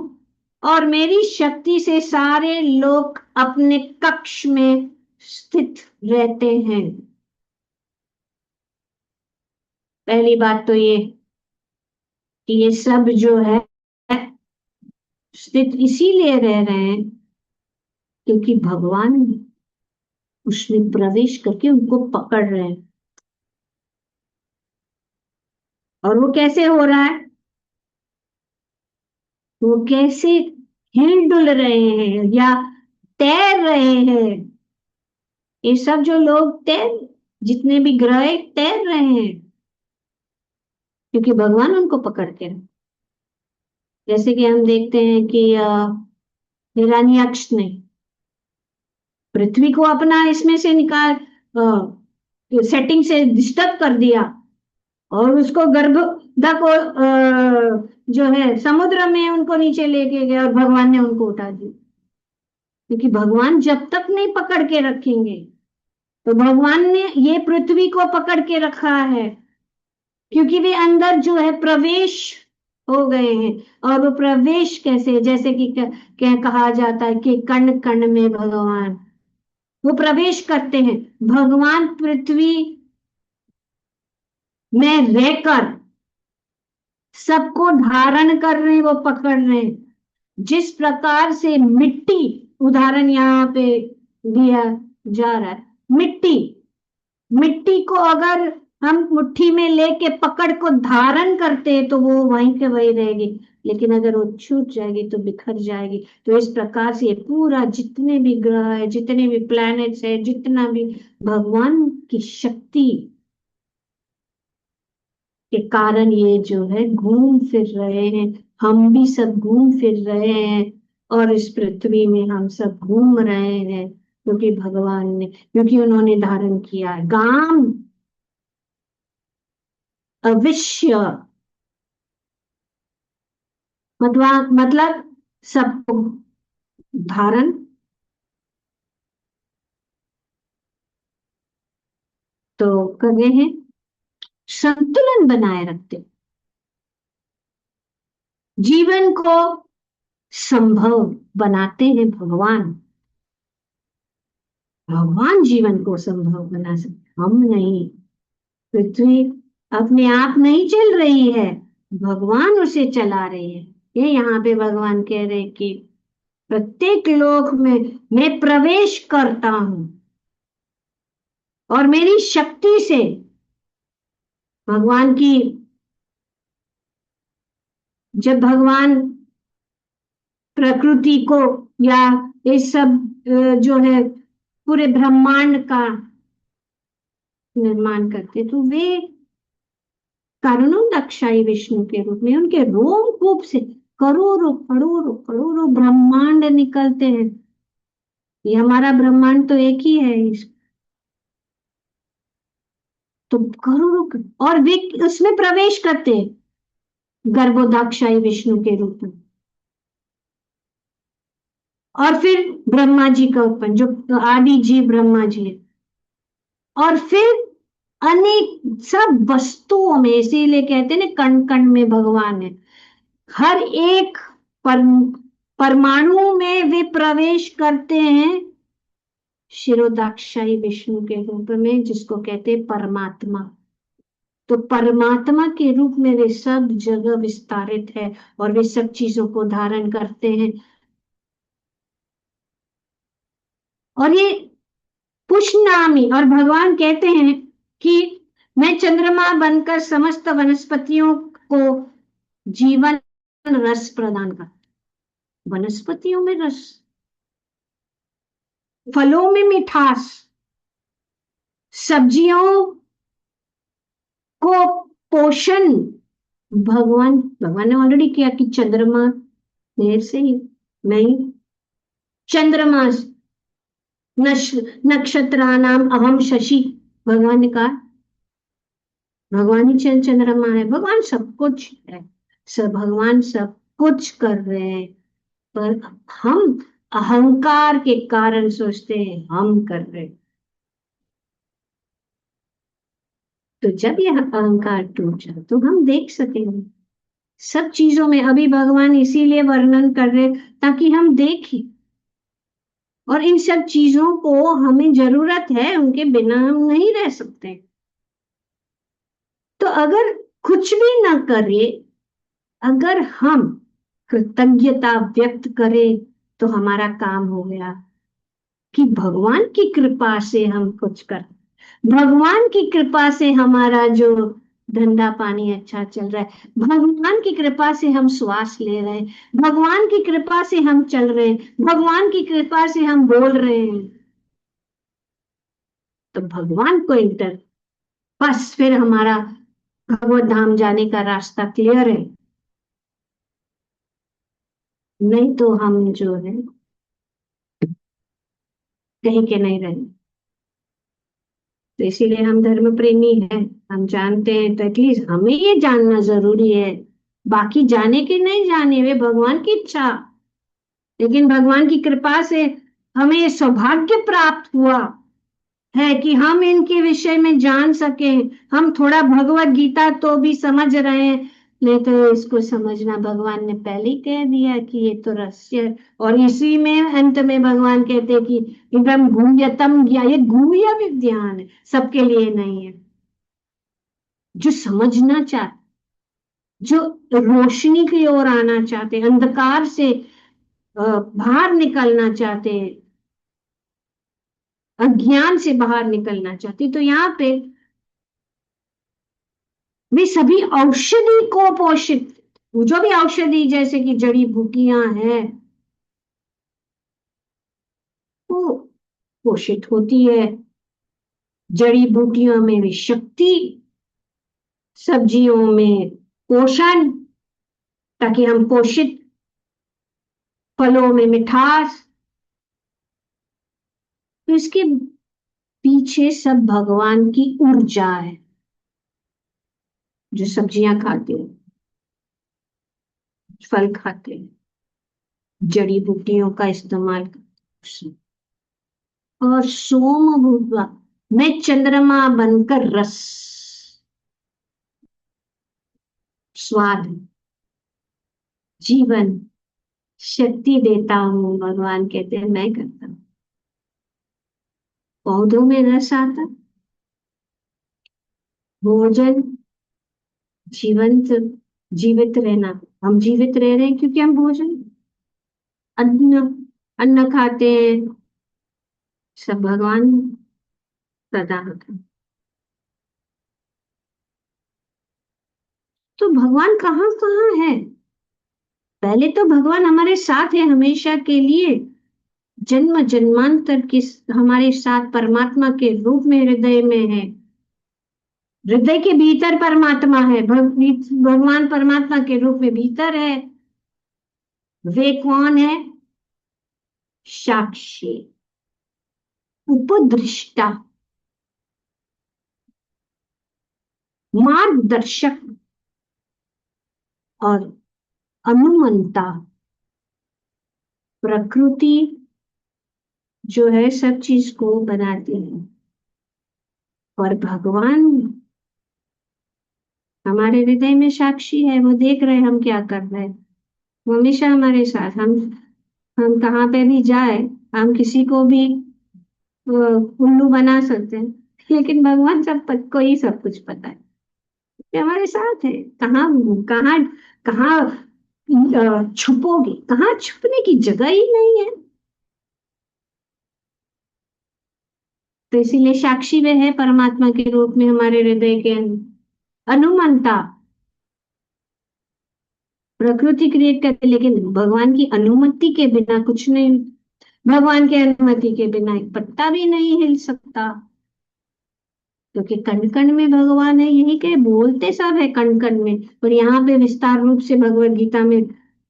और मेरी शक्ति से सारे लोक अपने कक्ष में स्थित रहते हैं। पहली बात तो ये कि ये सब जो है स्थित इसीलिए रह रहे हैं क्योंकि भगवान उसमें प्रवेश करके उनको पकड़ रहे हैं। और वो कैसे हो रहा है? वो कैसे हिल डुल रहे हैं या तैर रहे हैं? ये सब जो लोग जितने भी ग्रह तैर रहे हैं क्योंकि भगवान उनको पकड़ के रखे। जैसे कि हम देखते हैं कि हिरण्यक्ष ने पृथ्वी को अपना इसमें से निकाल, सेटिंग से डिस्टर्ब कर दिया और उसको गर्भदा को जो है समुद्र में उनको नीचे लेके गया और भगवान ने उनको उठा दिया। क्योंकि भगवान जब तक नहीं पकड़ के रखेंगे तो भगवान ने ये पृथ्वी को पकड़ के रखा है, क्योंकि वे अंदर जो है प्रवेश हो गए हैं। और वो प्रवेश कैसे, जैसे कि कहा जाता है कि कण कण में भगवान, वो प्रवेश करते हैं। भगवान पृथ्वी में रहकर सबको धारण कर रहे हैं, वो पकड़ रहे हैं। जिस प्रकार से मिट्टी, उदाहरण यहाँ पे दिया जा रहा है, मिट्टी, मिट्टी को अगर हम मुट्ठी में लेके पकड़ को धारण करते हैं तो वो वहीं के वहीं रहेगी, लेकिन अगर वो छूट जाएगी तो बिखर जाएगी। तो इस प्रकार से ये पूरा जितने भी ग्रह है, जितने भी प्लैनेट्स है, जितना भी भगवान की शक्ति के कारण ये जो है घूम फिर रहे हैं। हम भी सब घूम फिर रहे हैं, और इस पृथ्वी में हम सब घूम रहे हैं, क्योंकि भगवान ने, क्योंकि उन्होंने धारण किया है। गाम अविश्य, मतलब सबको धारण, तो कर रहे हैं, संतुलन बनाए रखते, जीवन को संभव बनाते हैं भगवान। भगवान जीवन को संभव बना सकते, हम नहीं। पृथ्वी अपने आप नहीं चल रही है, भगवान उसे चला रही है। ये यहाँ पे भगवान कह रहे हैं कि प्रत्येक लोक में मैं प्रवेश करता हूं, और मेरी शक्ति से, भगवान की, जब भगवान प्रकृति को या ये सब जो है पूरे ब्रह्मांड का निर्माण करते, तो वे कारणों दक्षाई विष्णु के रूप में, उनके रोमकूप से करोड़ों करोड़ों करोड़ों ब्रह्मांड निकलते हैं। ये हमारा ब्रह्मांड तो एक ही है, तो करोड़ों, और वे उसमें प्रवेश करते हैं गर्भोदाक्षाई विष्णु के रूप में। और फिर ब्रह्मा जी का उत्पन्न, जो आदि जीव ब्रह्मा जी है। और फिर अनेक सब वस्तुओं में, इसीलिए कहते हैं ना कण कण में भगवान है। हर एक पर, परमाणु में वे प्रवेश करते हैं शिरोदाक्षाई विष्णु के रूप में, जिसको कहते हैं परमात्मा। तो परमात्मा के रूप में वे सब जगह विस्तारित है, और वे सब चीजों को धारण करते हैं। और ये पुष्णामी, और भगवान कहते हैं कि मैं चंद्रमा बनकर समस्त वनस्पतियों को जीवन रस प्रदान कर, वनस्पतियों में रस, फलों में मिठास, सब्जियों को पोषण। भगवान भगवान ने ऑलरेडी किया कि चंद्रमा देर से ही नहीं, चंद्रमा नक्षत्राणाम अहम शशि, भगवान ने कहा। भगवान ही चंद्रमा है, भगवान सब कुछ है, सब भगवान सब कुछ कर रहे हैं। पर हम अहंकार के कारण सोचते हैं हम कर रहे हैं। तो जब यह अहंकार टूट जाए तो हम देख सकेंगे सब चीजों में। अभी भगवान इसीलिए वर्णन कर रहे ताकि हम देखें, और इन सब चीजों को हमें जरूरत है, उनके बिना हम नहीं रह सकते। तो अगर कुछ भी ना करे, अगर हम कृतज्ञता व्यक्त करें, तो हमारा काम हो गया कि भगवान की कृपा से हम कुछ कर, भगवान की कृपा से हमारा जो धंधा पानी अच्छा चल रहा है, भगवान की कृपा से हम श्वास ले रहे हैं, भगवान की कृपा से हम चल रहे हैं, भगवान की कृपा से हम बोल रहे हैं। तो भगवान को एक डर, बस फिर हमारा भगवत धाम जाने का रास्ता क्लियर है। नहीं तो हम जो है कहीं के नहीं रहे। तो इसीलिए हम धर्म प्रेमी हैं, हम जानते हैं, तो एटलीस्ट हमें ये जानना जरूरी है। बाकी जाने के नहीं जाने, वे भगवान की इच्छा, लेकिन भगवान की कृपा से हमें ये सौभाग्य प्राप्त हुआ है कि हम इनके विषय में जान सके। हम थोड़ा भगवत गीता तो भी समझ रहे हैं, नहीं तो इसको समझना भगवान ने पहले ही कह दिया कि ये तो रहस्य है। और इसी में अंत में भगवान कहते हैं कि एकदम गुह्यतम ज्ञान, ये गुह्य विज्ञान है, सबके लिए नहीं है। जो समझना चाहते, जो रोशनी की ओर आना चाहते, अंधकार से बाहर निकलना चाहते हैं, अज्ञान से बाहर निकलना चाहते, तो यहाँ पे वे सभी औषधि को पोषित, जो भी औषधि जैसे कि जड़ी बूटियां हैं वो पोषित होती है। जड़ी बूटियों में भी शक्ति, सब्जियों में पोषण, ताकि हम पोषित, फलों में मिठास। तो इसके पीछे सब भगवान की ऊर्जा है। जो सब्जियां खाते हैं, फल खाते हैं, जड़ी बूटियों का इस्तेमाल करते हैं। और सोम हुआ, मैं चंद्रमा बनकर रस, स्वाद, जीवन, शक्ति देता हूं, भगवान कहते हैं मैं करता हूं। पौधों में रस आता, भोजन, जीवंत, जीवित रहना। हम जीवित रह रहे हैं क्योंकि हम भोजन, अन्न, अन्न खाते हैं, सब भगवान प्रदान करते हैं। तो भगवान कहाँ कहाँ है? पहले तो भगवान हमारे साथ है हमेशा के लिए, जन्म जन्मांतर के हमारे साथ परमात्मा के रूप में हृदय में है। हृदय के भीतर परमात्मा है, भगवान परमात्मा के रूप में भीतर है। वे कौन है? साक्षी, उपदृष्टा, मार्गदर्शक और अनुमंता। प्रकृति जो है सब चीज को बनाती है, और भगवान हमारे हृदय में साक्षी है, वो देख रहे हैं हम क्या कर रहे हैं। वो हमेशा हमारे साथ, हम कहाँ पे भी जाए, हम किसी को भी उल्लू बना सकते हैं, लेकिन भगवान को ही सब कुछ पता है, ये हमारे साथ है। कहाँ कहाँ कहाँ छुपोगे, कहाँ छुपने की जगह ही नहीं है। तो इसीलिए साक्षी वे है परमात्मा के रूप में हमारे हृदय के अंदर। अनुमंता, प्रकृति क्रिएट करते, लेकिन भगवान की अनुमति के बिना कुछ नहीं। भगवान की अनुमति के बिना एक पत्ता भी नहीं हिल सकता, क्योंकि कण कण में भगवान है। यही के बोलते सब है कण कण में, पर यहाँ पे विस्तार रूप से भगवत गीता में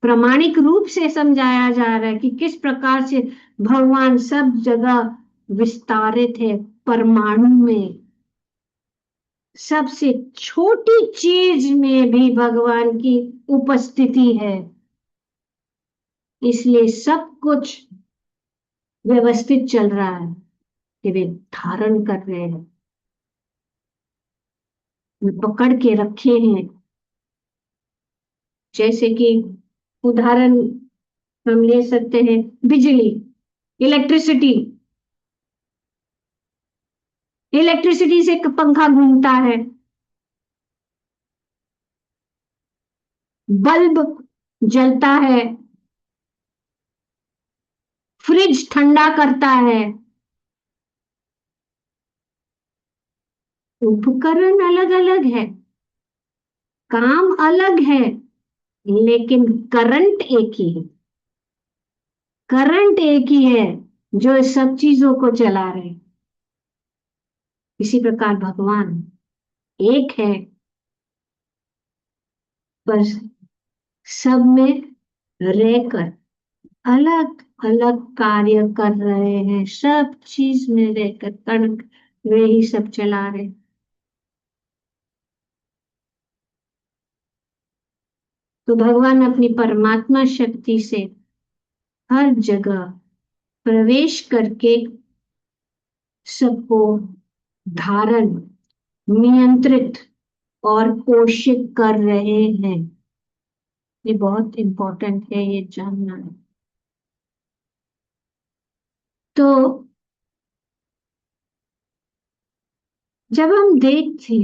प्रामाणिक रूप से समझाया जा रहा है कि किस प्रकार से भगवान सब जगह विस्तारित है। परमाणु में, सबसे छोटी चीज में भी भगवान की उपस्थिति है। इसलिए सब कुछ व्यवस्थित चल रहा है कि वे धारण कर रहे हैं, वे पकड़ के रखे हैं। जैसे कि उदाहरण हम ले सकते हैं, बिजली, इलेक्ट्रिसिटी। इलेक्ट्रिसिटी से पंखा घूमता है, बल्ब जलता है, फ्रिज ठंडा करता है। उपकरण अलग अलग है, काम अलग है, लेकिन करंट एक ही है। करंट एक ही है जो इस सब चीजों को चला रहे। इसी प्रकार भगवान एक है, पर सब में रहकर अलग अलग कार्य कर रहे हैं। सब चीज में रहकर कण वे ही सब चला रहे। तो भगवान अपनी परमात्मा शक्ति से हर जगह प्रवेश करके सबको धारण, नियंत्रित और पोषित कर रहे हैं। ये बहुत इंपॉर्टेंट है ये जानना। तो जब हम देखते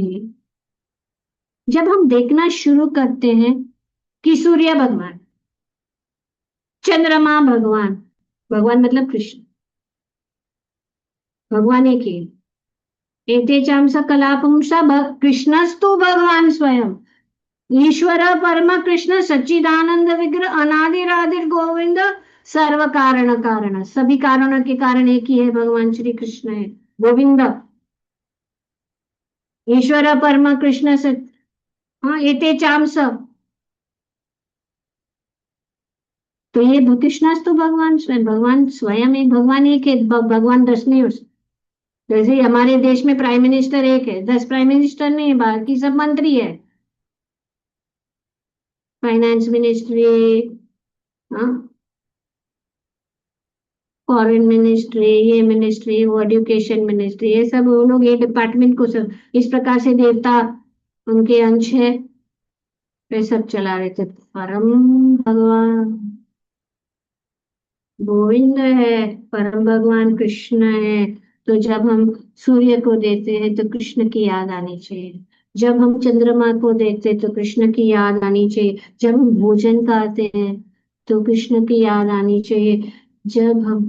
जब हम देखना शुरू करते हैं कि सूर्य भगवान, चंद्रमा भगवान, भगवान मतलब कृष्ण, भगवान एक ही है। एते चाम सकला पुंसा कृष्णस्तु भगवान स्वयं, ईश्वर परम कृष्ण सच्चिदानंद विग्रह अनादिरादिर गोविंद सर्व कारण कारण, सभी कारणों के कारण एक ही है, भगवान श्री कृष्ण है, गोविंद, ईश्वर परम कृष्ण सच। हाँ, एते चाम सब। तो ये कृष्णस्तु भगवान स्वयं, भगवान स्वयं एक, भगवान एक है, भगवान 10 नहीं हो सकते। जैसे हमारे देश में प्राइम मिनिस्टर एक है, 10 प्राइम मिनिस्टर नहीं है, बाकी सब मंत्री है। फाइनेंस मिनिस्ट्री, हाँ, फॉरेन मिनिस्ट्री, ये मिनिस्ट्री, वो एजुकेशन मिनिस्ट्री, ये सब वो लोग ये डिपार्टमेंट को सब इस प्रकार से देवता उनके अंश है, वे सब चला रहे थे। परम भगवान गोविंद है, परम भगवान कृष्ण है। तो जब हम सूर्य को देते हैं तो कृष्ण की याद आनी चाहिए, जब हम चंद्रमा को देखते हैं तो कृष्ण की याद आनी चाहिए, जब हम भोजन करते हैं तो कृष्ण की याद आनी चाहिए, जब हम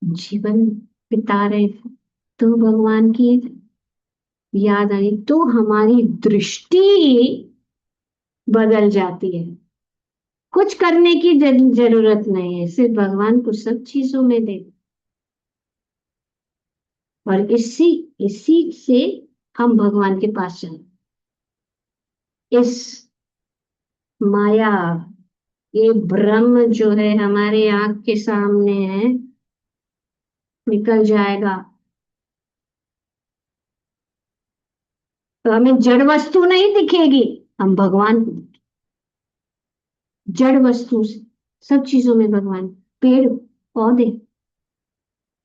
जीवन बिता रहे हैं तो भगवान की याद आई, तो हमारी दृष्टि बदल जाती है। कुछ करने की जरूरत नहीं है, सिर्फ भगवान को सब चीजों में दे। और इसी इसी से हम भगवान के पास जाए। इस माया, ये ब्रह्म जो है हमारे आंख के सामने है, निकल जाएगा तो हमें जड़ वस्तु नहीं दिखेगी, हम भगवान को, जड़ वस्तु से, सब चीजों में भगवान, पेड़ पौधे,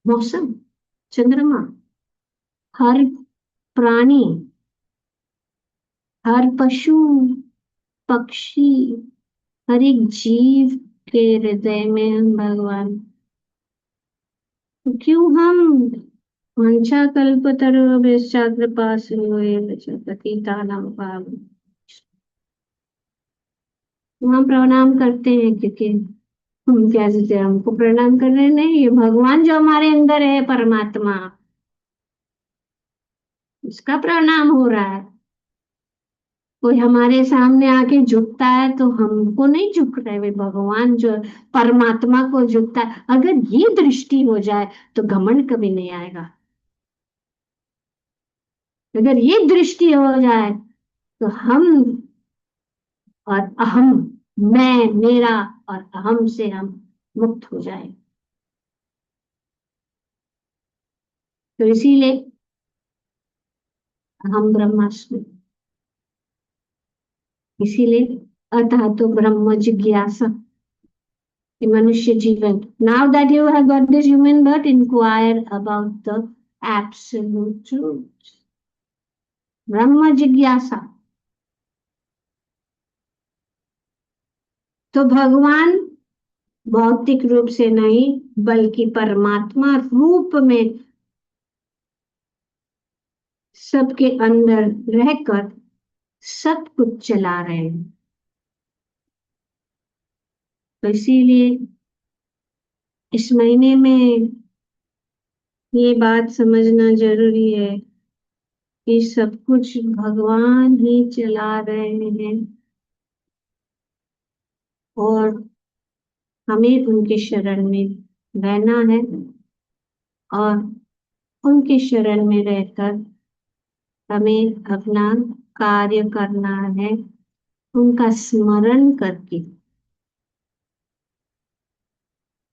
मौसम, चंद्रमा, हर प्राणी, हर पशु पक्षी, हर एक जीव के हृदय में हम भगवान। तो क्यों हम वंशा कल्पतरुभ्यश्च कृपा सिन्धुभ्यश्च पतितानां पावनेभ्यो, हम प्रणाम करते हैं क्योंकि हम क्या सोचते हैं, हमको प्रणाम कर रहे हैं? नहीं, ये भगवान जो हमारे अंदर है, परमात्मा, उसका प्रणाम हो रहा है। कोई हमारे सामने आके झुकता है तो हमको नहीं झुक रहे, वे भगवान जो परमात्मा को झुकता है। अगर ये दृष्टि हो जाए तो घमंड कभी नहीं आएगा। अगर ये दृष्टि हो जाए तो हम और अहम, मैं, मेरा और अहम से हम मुक्त हो जाए। तो इसीलिए हम ब्रह्मास्मि, इसीलिए अतः तो ब्रह्म जिज्ञासा, ये मनुष्य जीवन। Now that you have got this human birth, inquire about the absolute truth, ब्रह्म जिज्ञासा। तो भगवान भौतिक रूप से नहीं बल्कि परमात्मा रूप में सबके अंदर रहकर सब कुछ चला रहे हैं। तो इसीलिए इस महीने में ये बात समझना जरूरी है कि सब कुछ भगवान ही चला रहे हैं और हमें उनके शरण में रहना है और उनके शरण में रहकर हमें अपना कार्य करना है, उनका स्मरण करके।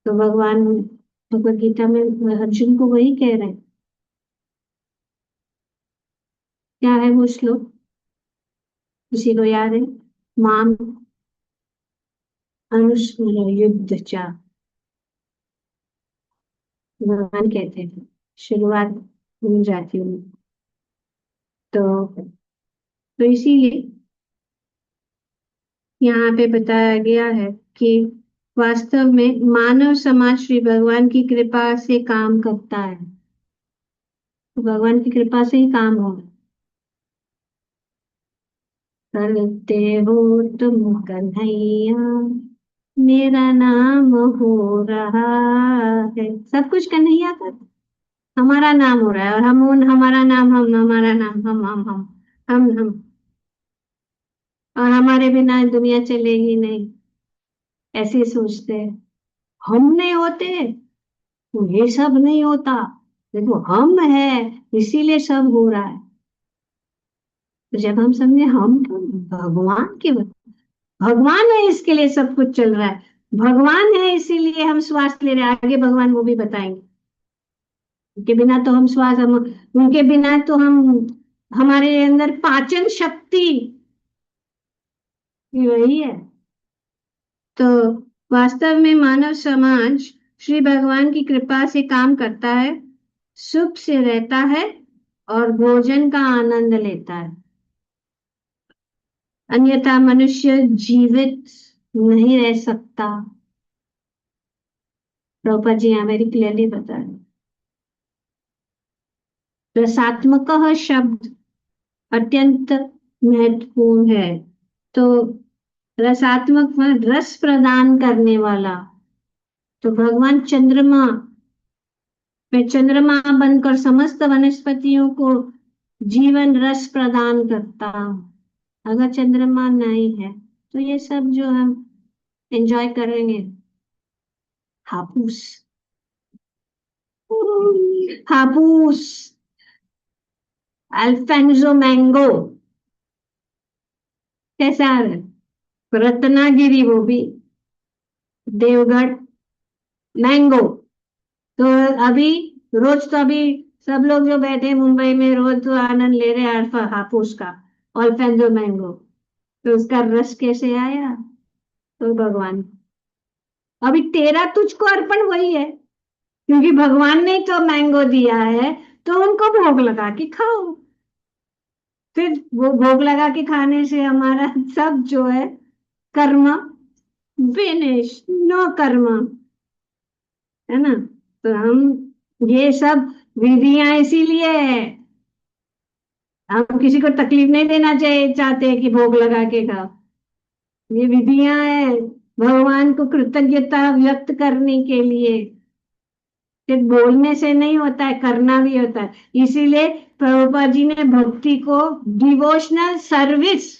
तो भगवान भगवद गीता में अर्जुन को वही कह रहे हैं। क्या है वो श्लोक, किसी को याद है? माम अनुस्मर युद्ध चा, भगवान कहते हैं शुरुआत हो जाती है। तो इसीलिए यहाँ पे बताया गया है कि वास्तव में मानव समाज श्री भगवान की कृपा से काम करता है। तो भगवान की कृपा से ही काम होगा। करते हो तुम कन्हैया, मेरा नाम हो रहा है। सब कुछ कन्हैया का, हमारा नाम हो रहा है। और हम उन, हमारा नाम, हम, हमारा नाम, हम। और हमारे बिना दुनिया चलेगी नहीं, ऐसे सोचते हैं। हम नहीं होते तो ये सब नहीं होता। देखो हम है, इसीलिए सब हो रहा है। तो जब हम समझे हम तो भगवान के, भगवान है इसके लिए सब कुछ चल रहा है, भगवान है इसीलिए हम श्वास ले रहे हैं। आगे भगवान वो भी बताएंगे। उनके बिना तो हम श्वास, हम उनके बिना तो हम, हमारे अंदर पाचन शक्ति वही है। तो वास्तव में मानव समाज श्री भगवान की कृपा से काम करता है, सुख से रहता है और भोजन का आनंद लेता है। अन्यथा मनुष्य जीवित नहीं रह सकता। प्रभुपाद जी यहाँ वेरी क्लियरली बता रहे हैं। रसात्मक शब्द अत्यंत महत्वपूर्ण है। तो रसात्मक में रस प्रदान करने वाला। तो भगवान चंद्रमा में चंद्रमा बनकर समस्त वनस्पतियों को जीवन रस प्रदान करता। अगर चंद्रमा नहीं है तो ये सब जो हम एंजॉय करेंगे, हापूस, हापूस, अल्फेंजो मैंगो, कैसा है, रत्नागिरी वो भी, देवगढ़ मैंगो। तो अभी रोज तो अभी सब लोग जो बैठे हैं मुंबई में रोज तो आनंद ले रहे हैं अल्फा हापुस का, अल्फेंजो मैंगो। तो उसका रस कैसे आया? तो भगवान, अभी तेरा तुझको अर्पण वही है, क्योंकि भगवान ने तो मैंगो दिया है, तो उनको भोग लगा के खाओ। फिर वो भोग लगा के खाने से हमारा सब जो है कर्म फिनिश, नो कर्म, है ना। तो हम ये सब विधियां इसीलिए है, हम किसी को तकलीफ नहीं देना चाहिए, चाहते हैं कि भोग लगा के खाओ। ये विधियां है भगवान को कृतज्ञता व्यक्त करने के लिए। सिर्फ बोलने से नहीं होता है, करना भी होता है। इसीलिए प्रभुपाद जी ने भक्ति को डिवोशनल सर्विस,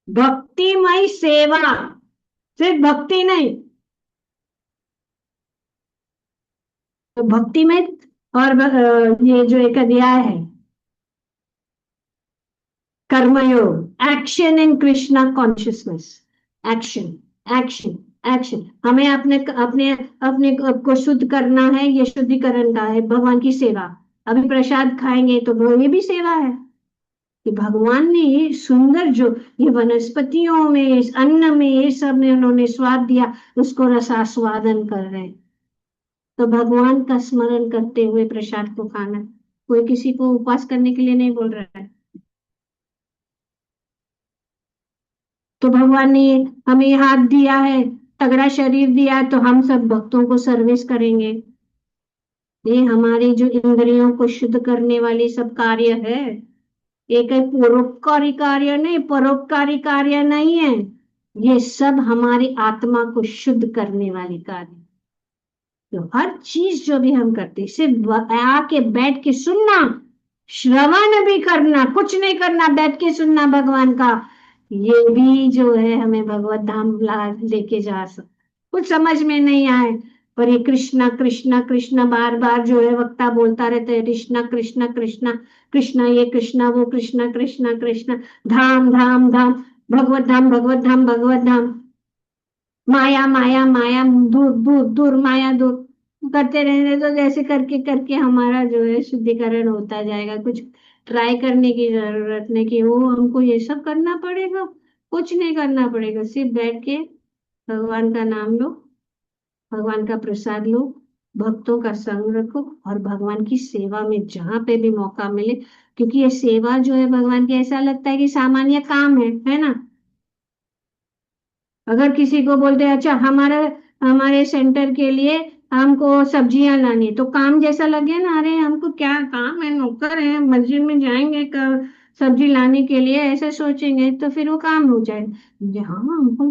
भक्तिमय सेवा, सिर्फ भक्ति नहीं, तो भक्तिमय। और ये जो एक अध्याय है कर्मयोग, action in Krishna consciousness, action, action, action. हमें अपने अपने अपने को शुद्ध करना है, ये शुद्धिकरण का है भगवान की सेवा। अभी प्रसाद खाएंगे तो वो ये भी सेवा है कि भगवान ने ये सुंदर जो ये वनस्पतियों में, इस अन्न में, ये सब में उन्होंने स्वाद दिया, उसको रसास्वादन कर रहे हैं। तो भगवान का स्मरण करते हुए प्रसाद को खाना। कोई किसी को उपवास करने के लिए नहीं बोल रहा है। तो भगवान ने हमें हाथ दिया है, तगड़ा शरीर दिया है, तो हम सब भक्तों को सर्विस करेंगे। ये हमारी जो इंद्रियों को शुद्ध करने वाली सब कार्य है। ये कोई परोपकारी कार्य नहीं, परोपकारी कार्य नहीं है। ये सब हमारी आत्मा को शुद्ध करने वाली कार्य। तो हर चीज जो भी हम करते, सिर्फ आके बैठ के सुनना, श्रवण भी करना, कुछ नहीं करना, बैठ के सुनना भगवान का, ये भी जो है हमें भगवत धाम लेके जा सकता। कुछ समझ में नहीं आए, पर ये कृष्णा कृष्णा कृष्णा बार बार जो है वक्ता बोलता रहता है, कृष्णा कृष्णा कृष्णा कृष्णा, ये कृष्णा वो कृष्णा, कृष्णा कृष्णा, धाम धाम धाम, भगवत धाम भगवत धाम भगवत धाम, माया माया माया, दूर दूर दूर, माया दूर, करते रहने तो जैसे करके करके हमारा जो है शुद्धिकरण होता जाएगा। कुछ ट्राई करने की जरूरत नहीं कि वो हमको ये सब करना पड़ेगा। कुछ नहीं करना पड़ेगा, सिर्फ बैठ के भगवान का नाम लो, भगवान का प्रसाद लो, भक्तों का संग रखो और भगवान की सेवा में जहां पे भी मौका मिले, क्योंकि ये सेवा जो है भगवान की, ऐसा लगता है कि सामान्य काम है ना। अगर किसी को बोलते हैं अच्छा हमारे हमारे सेंटर के लिए हमको सब्जियां लानी है, तो काम जैसा लगे ना, अरे हमको क्या काम है, नौकर है, मस्जिद में जाएंगे सब्जी लाने के लिए, ऐसे सोचेंगे तो फिर वो काम हो जाएगा। हाँ हमको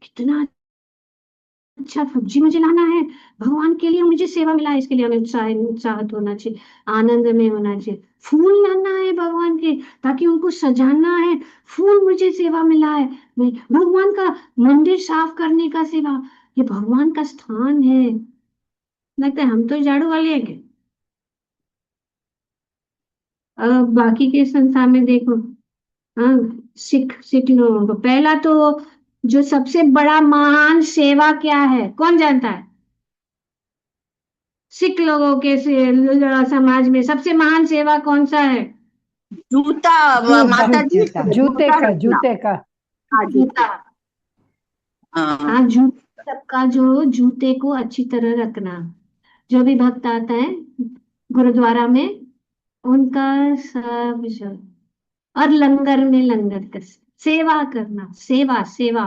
कितना अच्छा सब्जी मुझे लाना है, भगवान के लिए मुझे सेवा मिला है, इसके लिए हमें उत्साहित होना चाहिए, आनंद में होना चाहिए। फूल लाना है भगवान के, ताकि उनको सजाना है, फूल मुझे सेवा मिला है। मैं भगवान का मंदिर साफ करने का सेवा, ये भगवान का स्थान है। लगता है हम तो झाड़ू वाले हैं क्या। अब बाकी के संसार में देखो। हाँ, सिख सिख लोगों को पहला तो जो सबसे बड़ा महान सेवा क्या है, कौन जानता है। सिख लोगों के समाज में सबसे महान सेवा कौन सा है। जूता, माता जी जूता, जूते जूता का, रखना। जूते का। हाँ, जूता। जूते। हाँ। हाँ जूते, सबका जो जूते को अच्छी तरह रखना। जो भी भक्त आता है गुरुद्वारा में, उनका सब जो, और लंगर में लंगर का सेवा करना, सेवा सेवा।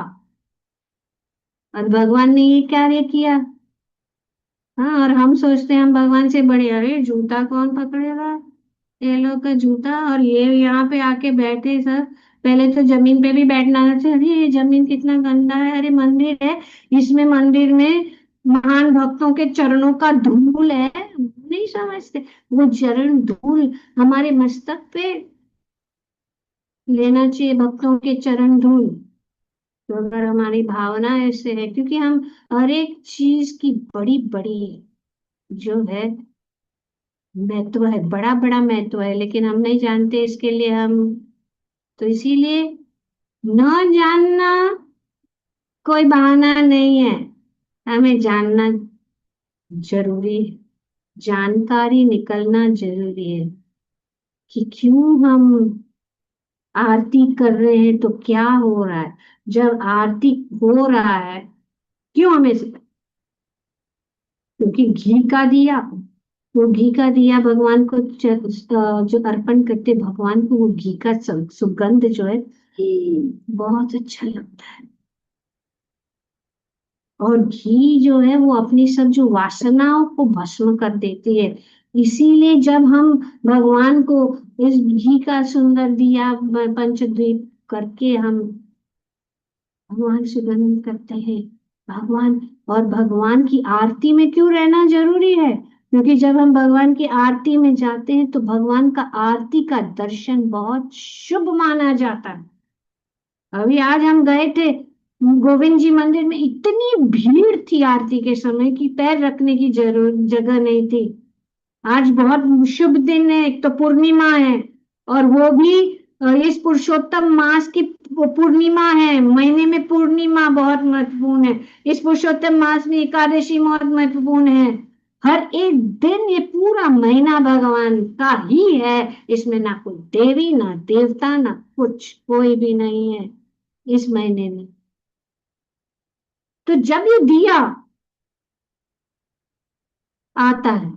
और भगवान ने ये कार्य किया। हाँ, और हम सोचते हैं हम भगवान से बड़े, अरे जूता कौन पकड़ेगा, ये लोग का जूता, और ये यहाँ पे आके बैठे सब। पहले तो जमीन पे भी बैठना चाहिए, अरे ये जमीन कितना गंदा है, अरे मंदिर है, इसमें मंदिर में महान भक्तों के चरणों का धूल है, नहीं समझते। वो चरण धूल हमारे मस्तक पे लेना चाहिए, भक्तों के चरण धूल। तो अगर हमारी भावना ऐसे है, क्योंकि हम हर एक चीज की बड़ी बड़ी जो है महत्व है, बड़ा बड़ा महत्व है, लेकिन हम नहीं जानते, इसके लिए हम, तो इसीलिए न जानना कोई बहाना नहीं है, हमें जानना जरूरी है, जानकारी निकलना जरूरी है कि क्यों हम आरती कर रहे हैं, तो क्या हो रहा है। जब आरती हो रहा है, क्यों हमें, क्योंकि घी का दिया, वो घी का दिया भगवान को जो अर्पण करते भगवान को, वो घी का सुगंध जो है बहुत अच्छा लगता है। और घी जो है वो अपनी सब जो वासनाओं को भस्म कर देती है। इसीलिए जब हम भगवान को इस घी का सुंदर दिया पंचद्वीप करके हम भगवान सुगंध करते हैं, भगवान। और भगवान की आरती में क्यों रहना जरूरी है, क्योंकि जब हम भगवान की आरती में जाते हैं तो भगवान का आरती का दर्शन बहुत शुभ माना जाता है। अभी आज हम गए थे गोविंद जी मंदिर में, इतनी भीड़ थी आरती के समय की पैर रखने की जरूर जगह नहीं थी। आज बहुत शुभ दिन है, एक तो पूर्णिमा है, और वो भी इस पुरुषोत्तम मास की पूर्णिमा है, महीने में पूर्णिमा बहुत महत्वपूर्ण है। इस पुरुषोत्तम मास में एकादशी बहुत महत्वपूर्ण है। हर एक दिन, ये पूरा महीना भगवान का ही है, इसमें ना कोई देवी ना देवता ना कुछ, कोई भी नहीं है इस महीने में। तो जब ये दिया आता है,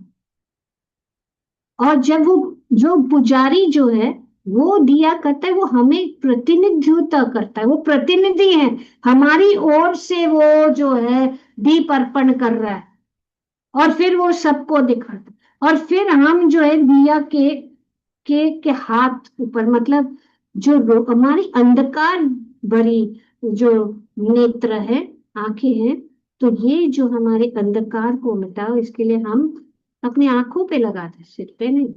और जब वो जो पुजारी जो है वो दिया करता है, वो हमें प्रतिनिधित्व करता है, वो प्रतिनिधि है, हमारी ओर से वो जो है दीप अर्पण कर रहा है, और फिर वो सबको दिखाता है। और फिर हम जो है दिया के हाथ ऊपर, मतलब जो हमारी अंधकार भरी जो नेत्र है, आंखें हैं, तो ये जो हमारे अंधकार को मिटाओ, इसके लिए हम अपनी आंखों पे लगाते हैं, सिर पे नहीं,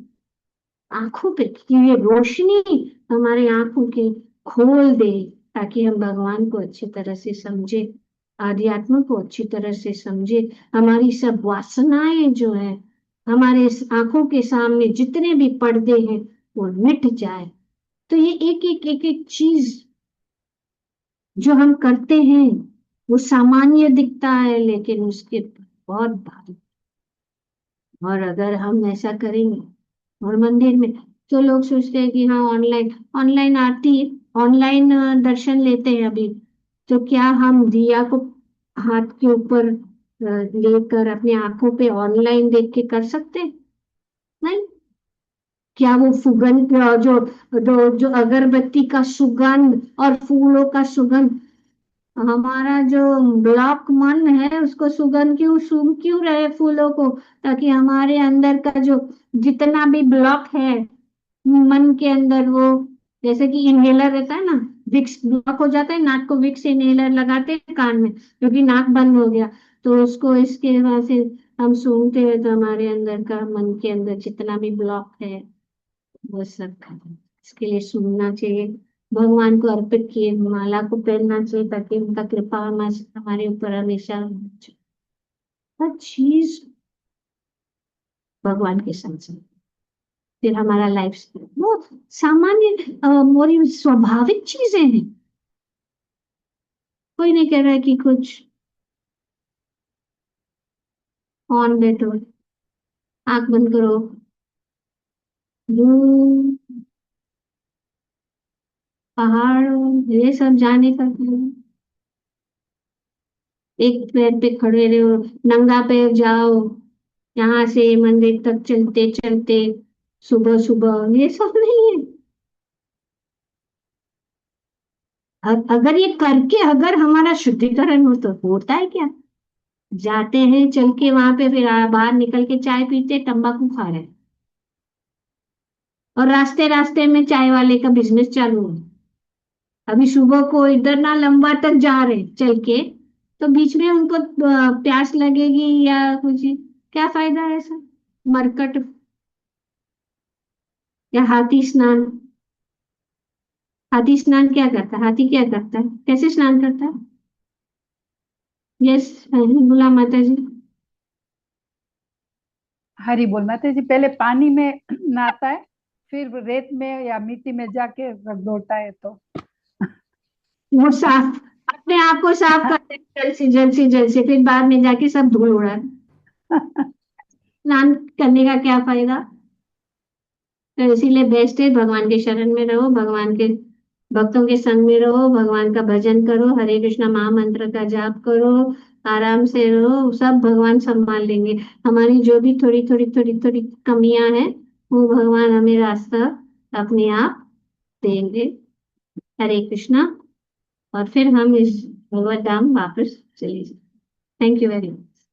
आंखों पे, कि ये रोशनी हमारे आंखों की खोल दे, ताकि हम भगवान को अच्छी तरह से समझे, आध्यात्म को अच्छी तरह से समझे, हमारी सब वासनाएं जो है, हमारे इस आंखों के सामने जितने भी पर्दे हैं वो मिट जाए। तो ये एक चीज जो हम करते हैं वो सामान्य दिखता है, लेकिन उसके बहुत भारी। और अगर हम ऐसा करेंगे और मंदिर में, तो लोग सोचते हैं कि हाँ ऑनलाइन ऑनलाइन आरती, ऑनलाइन दर्शन लेते हैं अभी, तो क्या हम दिया को हाथ के ऊपर लेकर अपनी आंखों पे ऑनलाइन देख के कर सकते? नहीं। क्या वो सुगंध जो अगरबत्ती का सुगंध और फूलों का सुगंध, हमारा जो ब्लॉक मन है उसको सुगंध क्यों सूंघ क्यों रहे फूलों को, ताकि हमारे अंदर का जो जितना भी ब्लॉक है मन के अंदर, वो जैसे कि इनहेलर रहता है ना, विक्स ब्लॉक हो जाता है, नाक को विक्स इनहेलर लगाते हैं कान में क्योंकि नाक बंद हो गया, तो उसको इसके वहां से हम सूंघते हैं तो हमारे अंदर का मन के अंदर जितना भी ब्लॉक है वो सब खत्म। इसके लिए सूंघना चाहिए, भगवान को अर्पित किए माला को पहनना चाहिए ताकि उनका कृपा हमारे ऊपर हमेशा होनी चाहिए। हर चीज भगवान के संग संग, फिर हमारा लाइफ वो सामान्य और ये स्वाभाविक चीजें हैं। कोई नहीं कह रहा है कि कुछ ऑन बैठो, आंख बंद करो, दूर पहाड़ ये सब जाने का क्या? एक पैर पे खड़े रहो, नंगा पैर जाओ, यहाँ से मंदिर तक चलते चलते सुबह सुबह, ये सब नहीं है। अगर ये करके अगर हमारा शुद्धिकरण हो तो होता है क्या? जाते हैं चल के वहां पे, फिर बाहर निकल के चाय पीते तंबाकू खा रहे हैं, और रास्ते रास्ते में चाय वाले का बिजनेस चालू है। अभी सुबह को इधर ना लंबा तक जा रहे चल के, तो बीच में उनको प्यास लगेगी या कुछ, क्या फायदा है सर? मरकट या हाथी स्नान, हाथी स्नान क्या करता है? हाथी क्या करता है, कैसे स्नान करता है? यस, बोला माता जी। हरी बोल माता जी, पहले पानी में नहाता है, फिर रेत में या मिट्टी में जाके रख दौड़ता है तो। वो साफ, अपने आप को साफ करते हैं जल से जल से जल से, फिर बाद में जाके सब धूल उड़ा है। स्नान करने का क्या फायदा? तो इसीलिए बेस्ट है भगवान के शरण में रहो, भगवान के भक्तों के संग में रहो, भगवान का भजन करो, हरे कृष्णा महामंत्र का जाप करो, आराम से रहो, सब भगवान संभाल लेंगे। हमारी जो भी थोड़ी थोड़ी थोड़ी थोड़ी कमियां हैं वो भगवान हमें रास्ता अपने आप देंगे। हरे कृष्णा। और फिर हम इस भगवत धाम वापस चले जाए। Thank you very much.